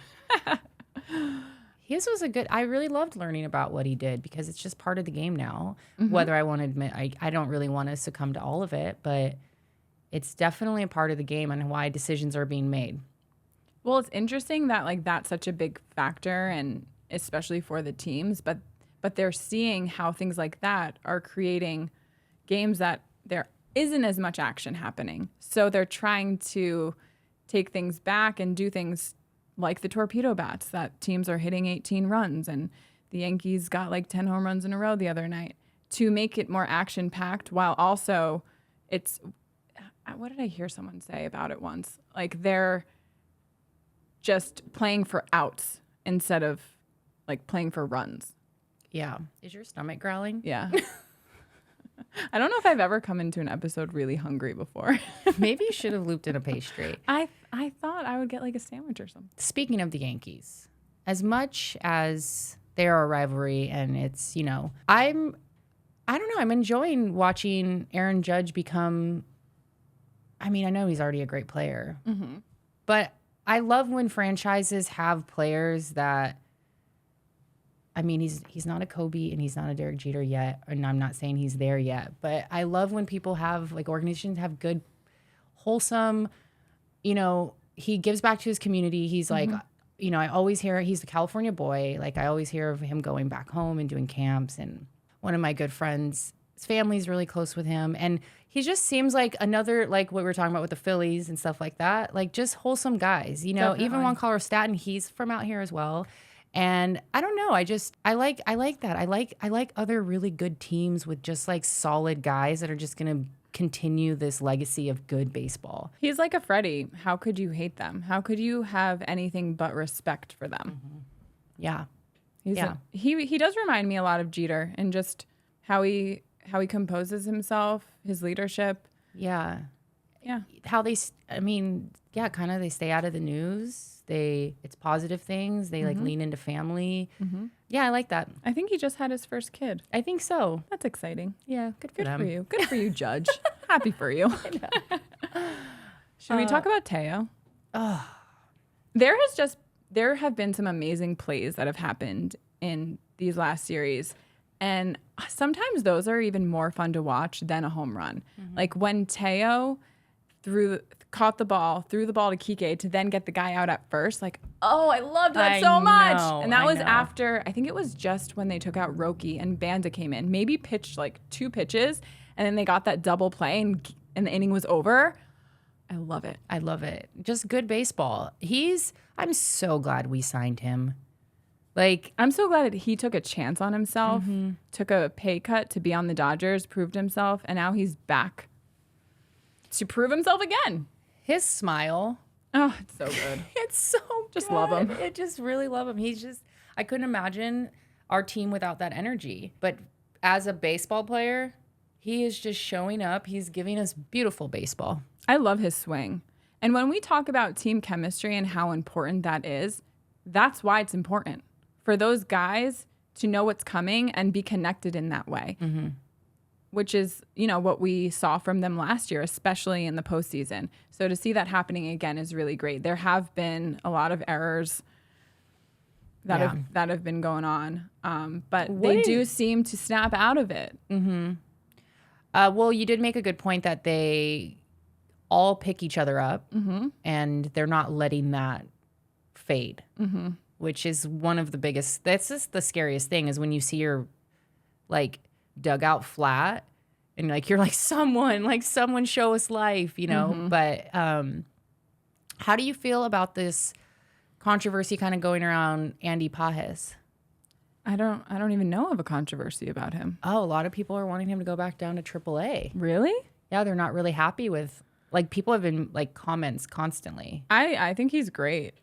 His was I really loved learning about what he did because it's just part of the game now. Whether I want to admit, I don't really want to succumb to all of it, but it's definitely a part of the game and why decisions are being made. Well, it's interesting that like that's such a big factor, and especially for the teams, but they're seeing how things like that are creating games that there isn't as much action happening. So they're trying to take things back and do things like the torpedo bats that teams are hitting 18 runs, and the Yankees got like 10 home runs in a row the other night to make it more action packed while also it's, what did I hear someone say about it once? Like they're just playing for outs instead of like playing for runs. Yeah. Is your stomach growling? Yeah. I don't know if I've ever come into an episode really hungry before. Maybe you should have looped in a pastry. I thought I would get like a sandwich or something. Speaking of the Yankees, as much as they are a rivalry and it's, you know, I don't know, I'm enjoying watching Aaron Judge become, I mean, I know he's already a great player, but I love when franchises have players that, I mean, he's not a Kobe and he's not a Derek Jeter yet, and I'm not saying he's there yet, but I love when people have, like, organizations have good, wholesome, you know, he gives back to his community. He's like, you know, I always hear he's a California boy. Like, I always hear of him going back home and doing camps, and one of my good friends, his family's really close with him, and he just seems like another, like what we were talking about with the Phillies and stuff like that, like just wholesome guys, you know. Definitely. Even Juan Carlos Stanton, he's from out here as well. And I don't know, I like that. I like other really good teams with just like solid guys that are just going to continue this legacy of good baseball. He's like a Freddie. How could you hate them? How could you have anything but respect for them? Yeah. He does remind me a lot of Jeter, and just how he composes himself, his leadership. Yeah. Yeah. How they, I mean, yeah, kind of they stay out of the news. It's positive things. They like lean into family. Yeah, I like that. I think he just had his first kid. I think so. That's exciting. Yeah, good for Good them. for you. Good for you, Judge. Happy for you. Should we talk about Teo? There have been some amazing plays that have happened in these last series, and sometimes those are even more fun to watch than a home run. Like when Teo caught the ball, threw the ball to Kike to then get the guy out at first. Like, oh, I loved that so much. And that was after, I think it was just when they took out Roki and Banda came in. Maybe pitched like 2 pitches, and then they got that double play, and the inning was over. I love it. I love it. Just good baseball. I'm so glad we signed him. Like, I'm so glad that he took a chance on himself, took a pay cut to be on the Dodgers, proved himself, and now he's back to prove himself again. his smile. Oh, it's so good. It's so Just good. love him. I just really love him. I couldn't imagine our team without that energy. But as a baseball player, he is just showing up. He's giving us beautiful baseball. I love his swing. And when we talk about team chemistry and how important that is, that's why it's important for those guys to know what's coming and be connected in that way, which is, what we saw from them last year, especially in the postseason. So to see that happening again is really great. There have been a lot of errors that have been going on, but they do seem to snap out of it. Well, you did make a good point that they all pick each other up, and they're not letting that fade, which is one of the biggest. That's just the scariest thing is when you see your dugout flat, and you're like someone show us life, But how do you feel about this controversy kind of going around Andy Pajes? I don't even know of a controversy about him. Oh, a lot of people are wanting him to go back down to AAA. Really? Yeah, they're not really happy with, like, people have been like comments constantly. I think he's great.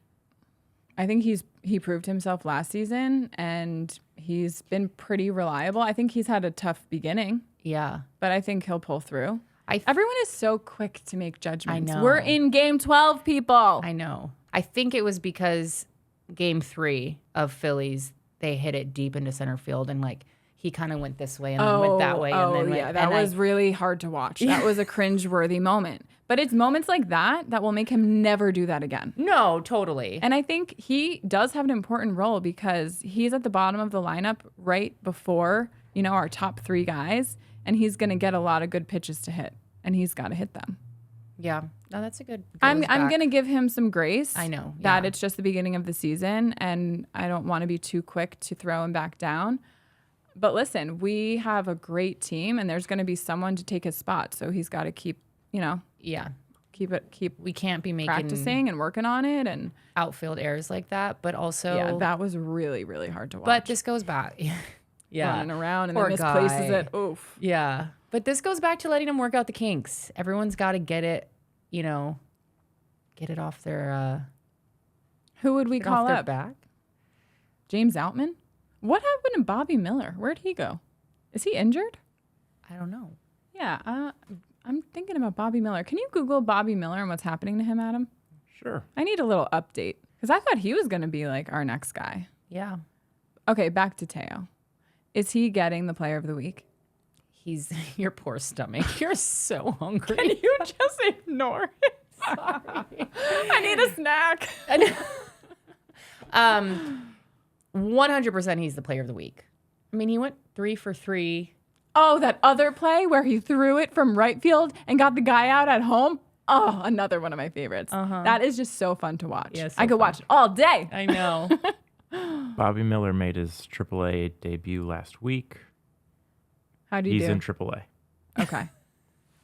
I think he proved himself last season, and he's been pretty reliable. I think he's had a tough beginning, Yeah. but I think he'll pull through. I Everyone is so quick to make judgments. I know. We're in game 12, people. I know. I think it was because game 3 of Phillies, they hit it deep into center field, and like he kind of went this way and then went that way. And then went, yeah, that was really hard to watch. That was a cringe-worthy moment. But it's moments like that will make him never do that again. No, totally. And I think he does have an important role because he's at the bottom of the lineup right before, our top 3 guys, and he's going to get a lot of good pitches to hit, and he's got to hit them. Yeah. No, that's a good. I'm going to give him some grace. I know. That Yeah. it's just the beginning of the season, and I don't want to be too quick to throw him back down. But listen, we have a great team, and there's going to be someone to take his spot. So he's got to keep, Yeah. keep We can't be making practicing and working on it. And outfield errors like that, but also. yeah, that was really, really hard to watch. But this goes back. Yeah. Running around and Poor then misplaces guy. it. Oof. Yeah. But this goes back to letting him work out the kinks. Everyone's got to get it, get it off their Who would we get it off call their up? back. James Outman? What happened to Bobby Miller? Where'd he go? Is he injured? I don't know. Yeah, I'm thinking about Bobby Miller. Can you Google Bobby Miller and what's happening to him, Adam? Sure. I need a little update because I thought he was going to be like our next guy. Yeah. Okay, back to Teo. Is he getting the player of the week? He's your poor stomach. You're so hungry. Can you just ignore it? Sorry. I need a snack. 100% he's the player of the week. I mean, he went 3 for 3. Oh, that other play where he threw it from right field and got the guy out at home. Oh, another one of my favorites. That is just so fun to watch. Yeah, so I could fun. watch it all day. I know. Bobby Miller made his AAA debut last week. How do you He's do? in AAA. Okay.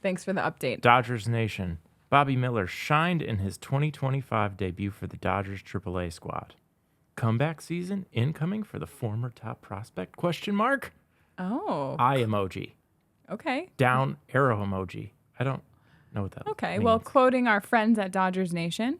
Thanks for the update. Dodgers Nation. Bobby Miller shined in his 2025 debut for the Dodgers AAA squad. Comeback season incoming for the former top prospect? Question mark? Oh, Eye emoji. okay. Down arrow emoji. I don't know what that Okay. means. Well, quoting our friends at Dodgers Nation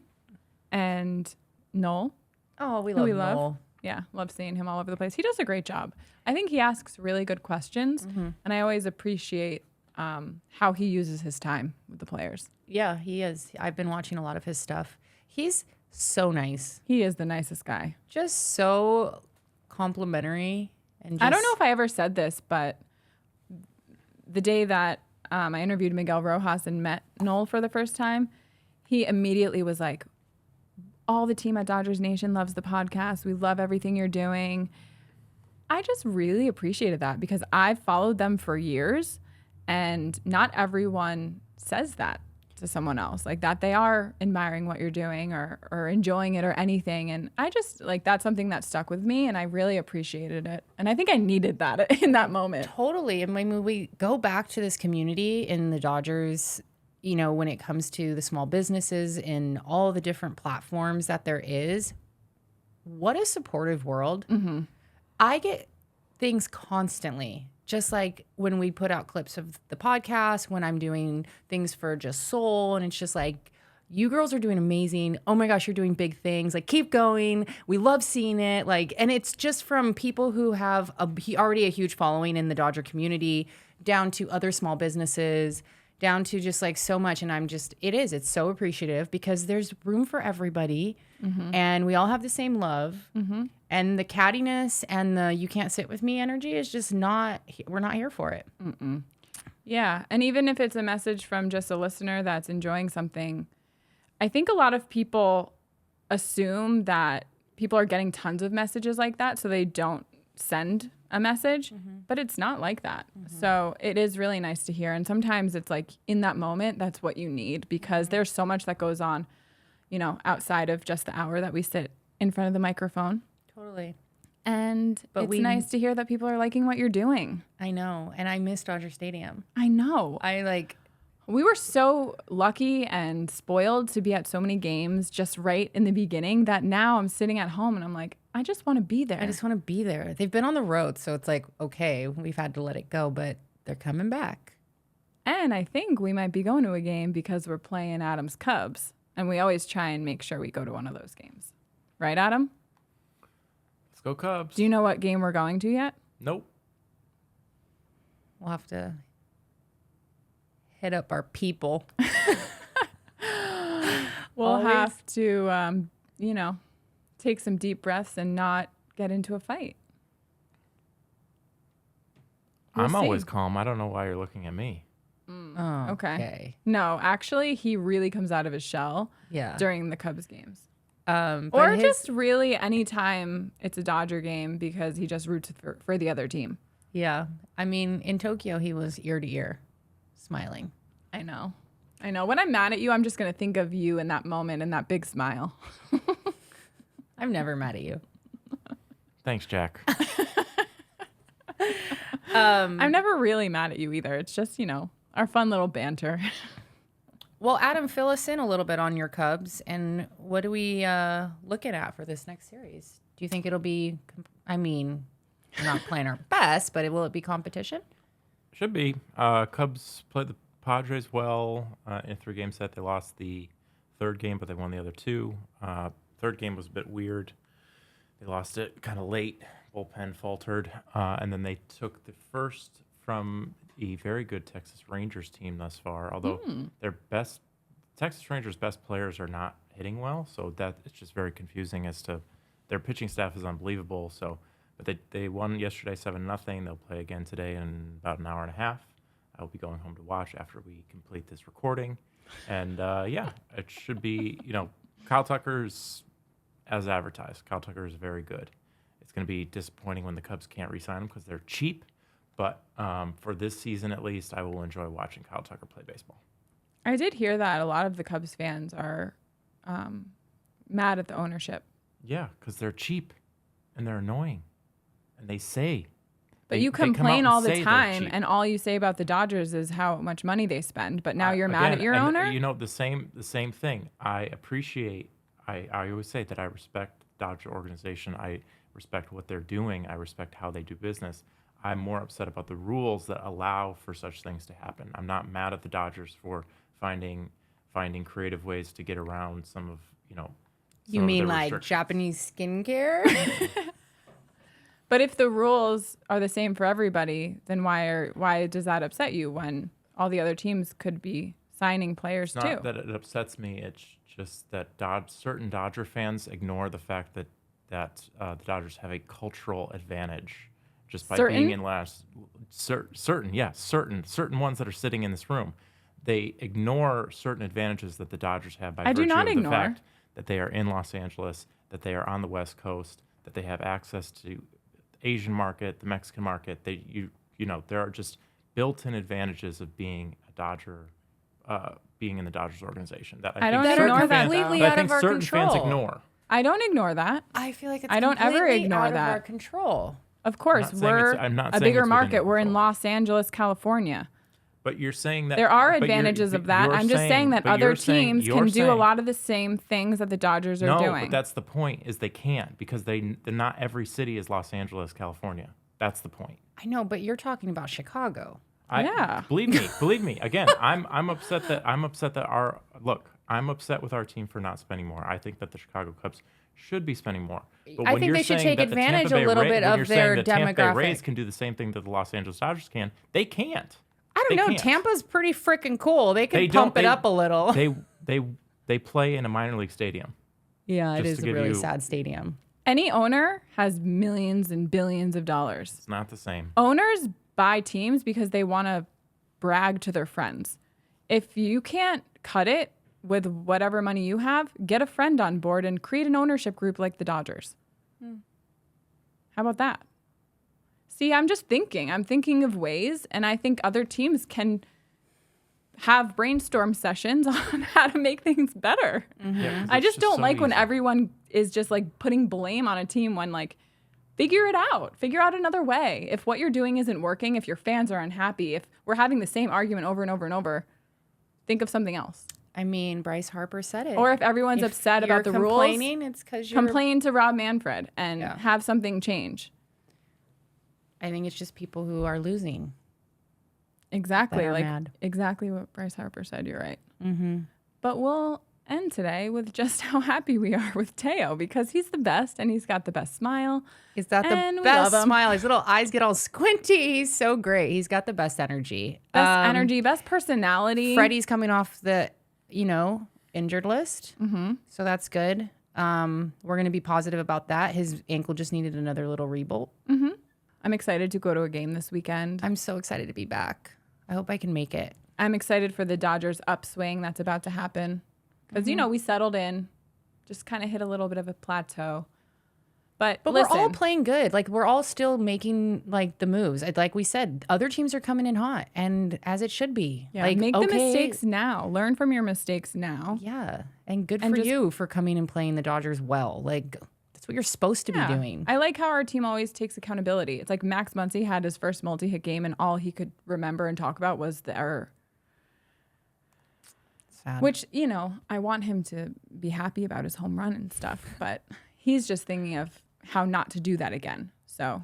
and Noel. Oh, we Who love we love. Noel. Yeah, love seeing him all over the place. He does a great job. I think he asks really good questions, and I always appreciate how he uses his time with the players. Yeah, he is. I've been watching a lot of his stuff. He's so nice. He is the nicest guy. Just so complimentary. And just, I don't know if I ever said this, but the day that I interviewed Miguel Rojas and met Noel for the first time, he immediately was like, all the team at Dodgers Nation loves the podcast. We love everything you're doing. I just really appreciated that because I've followed them for years, and not everyone says that to someone else, like that they are admiring what you're doing or enjoying it or anything. And I just like, that's something that stuck with me, and I really appreciated it. And I think I needed that in that moment. Totally. And when we go back to this community in the Dodgers, when it comes to the small businesses and all the different platforms that there is, what a supportive world. Mm-hmm. I get things constantly, just like when we put out clips of the podcast, when I'm doing things for Just Soul, and it's just like, you girls are doing amazing. Oh my gosh, you're doing big things. Like, keep going. We love seeing it. Like, and it's just from people who have already a huge following in the Dodger community, down to other small businesses, down to just like so much. And it's so appreciative because there's room for everybody, and we all have the same love. And the cattiness and the you can't sit with me energy is just we're not here for it. Yeah. And even if it's a message from just a listener that's enjoying something, I think a lot of people assume that people are getting tons of messages like that, so they don't send a message, but it's not like that. So it is really nice to hear. And sometimes it's like in that moment, that's what you need, because there's so much that goes on, outside of just the hour that we sit in front of the microphone. Totally. And it's nice to hear that people are liking what you're doing. I know. And I miss Dodger Stadium. I know. We were so lucky and spoiled to be at so many games just right in the beginning that now I'm sitting at home and I'm like, I just want to be there. I just want to be there. They've been on the road, so it's like, okay, we've had to let it go, but they're coming back. And I think we might be going to a game because we're playing Adam's Cubs. And we always try and make sure we go to one of those games. Right, Adam? Let's go Cubs. Do you know what game we're going to yet? Nope. We'll have to hit up our people. We'll Always. have to, take some deep breaths and not get into a fight. I'm see. always calm. I don't know why you're looking at me. Okay. No, actually, he really comes out of his shell Yeah. during the Cubs games. But Or just really anytime it's a Dodger game because he just roots for the other team. Yeah. I mean, in Tokyo, he was ear to ear smiling. I know. When I'm mad at you, I'm just going to think of you in that moment and that big smile. I'm never mad at you. Thanks, Jack. I'm never really mad at you either. It's just, our fun little banter. Well, Adam, fill us in a little bit on your Cubs, and what are we looking at for this next series? Do you think it'll be, we're not playing our best, but will it be competition? Should be. Cubs played the Padres well in a 3-game set. They lost the third game, but they won the other 2. Third game was a bit weird. They lost it kind of late. Bullpen faltered. And then they took the first from a very good Texas Rangers team thus far, although Texas Rangers' best players are not hitting well, so that it's just very confusing as to their pitching staff is unbelievable. So, but they won yesterday 7-0. They'll play again today in about an hour and a half. I'll be going home to watch after we complete this recording, and it should be. Kyle Tucker's as advertised. Kyle Tucker is very good. It's going to be disappointing when the Cubs can't re-sign him because they're cheap. But for this season, at least, I will enjoy watching Kyle Tucker play baseball. I did hear that a lot of the Cubs fans are mad at the ownership. Yeah, because they're cheap and they're annoying. And they say. But you complain all the time, and all you say about the Dodgers is how much money they spend. But now you're mad at your owner? The same thing. I always say that I respect the Dodger organization. I respect what they're doing. I respect how they do business. I'm more upset about the rules that allow for such things to happen. I'm not mad at the Dodgers for finding creative ways to get around some of, You mean like Japanese skincare? But if the rules are the same for everybody, then why does that upset you when all the other teams could be signing players too? It's not that it upsets me. It's just that certain Dodger fans ignore the fact that the Dodgers have a cultural advantage just by being in last. Certain ones that are sitting in this room, they ignore certain advantages that the Dodgers have by virtue of the fact that they are in Los Angeles, that they are on the West Coast, that they have access to Asian market, the Mexican market. There are just built-in advantages of being a Dodger, being in the Dodgers organization. That I don't ignore that. Completely out of our certain control. fans ignore. I don't ignore that. I feel like it's I don't ever completely ignore out that. of our control. Of course, I'm not a saying bigger it's within market. your We're in control. Los Angeles, California. But you're saying that There are but you're- advantages of that. you're I'm just saying that but other you're saying- teams you're can do a saying- lot of the same things that the Dodgers are doing. No, but that's the point, is they can't, because not every city is Los Angeles, California. That's the point. I know, but you're talking about Chicago. Yeah. Believe me. Again, I'm upset that I'm upset with our team for not spending more. I think that the Chicago Cubs should be spending more. But I when think you're they should saying take that the advantage Tampa a Bay little Rays- bit when of you're saying their that Tampa Bay Rays demographic. can do the same thing that the Los Angeles Dodgers can, they can't. I don't They know. can't. Tampa's pretty freaking cool. They can They pump don't- it up a little. They play in a minor league stadium. Yeah, it Just is to a give really you- sad stadium. Any owner has millions and billions of dollars. It's not the same. Owners buy teams because they want to brag to their friends. If you can't cut it with whatever money you have, get a friend on board and create an ownership group like the Dodgers. How about that? See, I'm just thinking. I'm thinking of ways, and I think other teams can have brainstorm sessions on how to make things better. Yeah, 'cause I it's just don't so like when easy. everyone is just like putting blame on a team when like figure it out. Figure out another way. If what you're doing isn't working, if your fans are unhappy, if we're having the same argument over and over and over, think of something else. I mean, Bryce Harper said it. Or if everyone's upset about the rules, it's because you're complain to Rob Manfred and have something change. I think it's just people who are losing. Exactly. Like mad. exactly what Bryce Harper said. You're right. Mm-hmm. But we'll end today with just how happy we are with Teo because he's the best and he's got the best smile. He's got the best smile. His little eyes get all squinty. He's so great. He's got the best energy. Best energy, best personality. Freddie's coming off the, injured list. Mm-hmm. So that's good. We're going to be positive about that. His ankle just needed another little rebolt. Mm-hmm. I'm excited to go to a game this weekend. I'm so excited to be back. I hope I can make it. I'm excited for the Dodgers upswing that's about to happen. Because, we settled in, just kind of hit a little bit of a plateau. But listen, we're all playing good. Like, we're all still making, the moves. Like we said, other teams are coming in hot, and as it should be. Yeah, make the mistakes now. Learn from your mistakes now. Yeah, and good for you for coming and playing the Dodgers well. Like, that's what you're supposed to be doing. I like how our team always takes accountability. It's like Max Muncy had his first multi-hit game, and all he could remember and talk about was the error. Sad. Which, I want him to be happy about his home run and stuff, but he's just thinking of how not to do that again. So,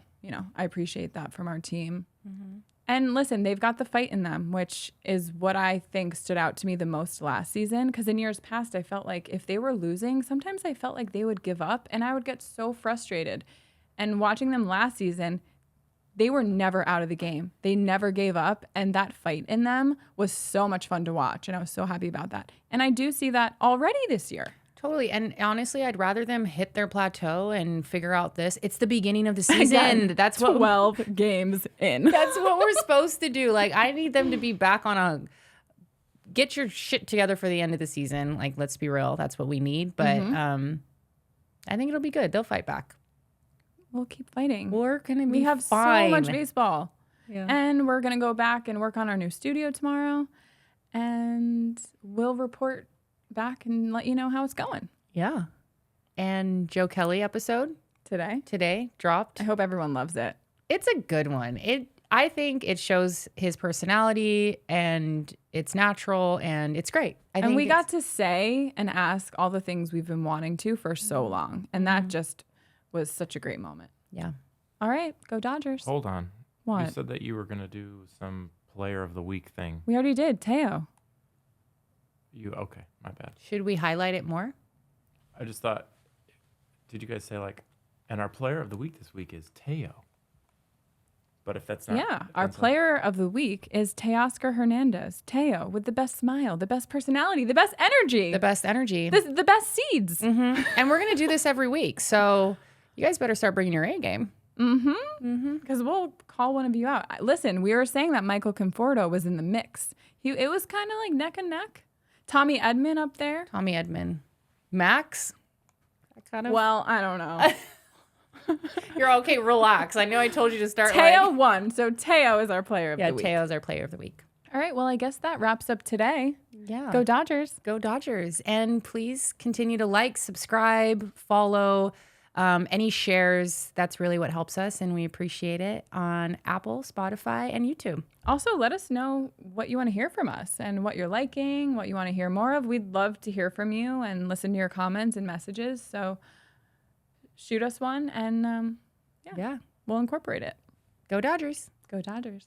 I appreciate that from our team. Mm-hmm. And listen, they've got the fight in them, which is what I think stood out to me the most last season. Because in years past, I felt like if they were losing, sometimes I felt like they would give up and I would get so frustrated. And watching them last season, they were never out of the game. They never gave up. And that fight in them was so much fun to watch. And I was so happy about that. And I do see that already this year. Totally. And honestly, I'd rather them hit their plateau and figure out this. It's the beginning of the season. Again, that's what 12 games in. That's what we're supposed to do. Like, I need them to be back on get your shit together for the end of the season. Like, let's be real. That's what we need. But I think it'll be good. They'll fight back. We'll keep fighting. We're going to be We have fine. so much baseball. Yeah. And we're going to go back and work on our new studio tomorrow. And we'll report back and let you know how it's going. Yeah. And Joe Kelly episode today dropped. I hope everyone loves it. It's a good one. I think it shows his personality and it's natural and it's great. And we got to say and ask all the things we've been wanting to for so long. And that just was such a great moment. Yeah. All right. Go Dodgers. Hold on. What? You said that you were going to do some player of the week thing. We already did. Teo. Okay, my bad. Should we highlight it more? I just thought, did you guys say and our player of the week this week is Teo? But if that's not... Yeah, our player of the week is Teoscar Hernandez. Teo with the best smile, the best personality, the best energy. The best energy. The best seeds. Mm-hmm. And we're going to do this every week. So you guys better start bringing your A game. Mm-hmm. Because we'll call one of you out. Listen, we were saying that Michael Conforto was in the mix. It was kind of like neck and neck. Tommy Edman up there. Tommy Edman. Max? Well, I don't know. You're okay, relax. I know I told you to start Teo won, so Teo is our player of the week. Yeah, Teo is our player of the week. All right, well, I guess that wraps up today. Yeah. Go Dodgers. Go Dodgers. And please continue to like, subscribe, follow, any shares. That's really what helps us, and we appreciate it on Apple, Spotify, and YouTube. Also, let us know what you want to hear from us and what you're liking, what you want to hear more of. We'd love to hear from you and listen to your comments and messages. So shoot us one, and we'll incorporate it. Go Dodgers. Go Dodgers.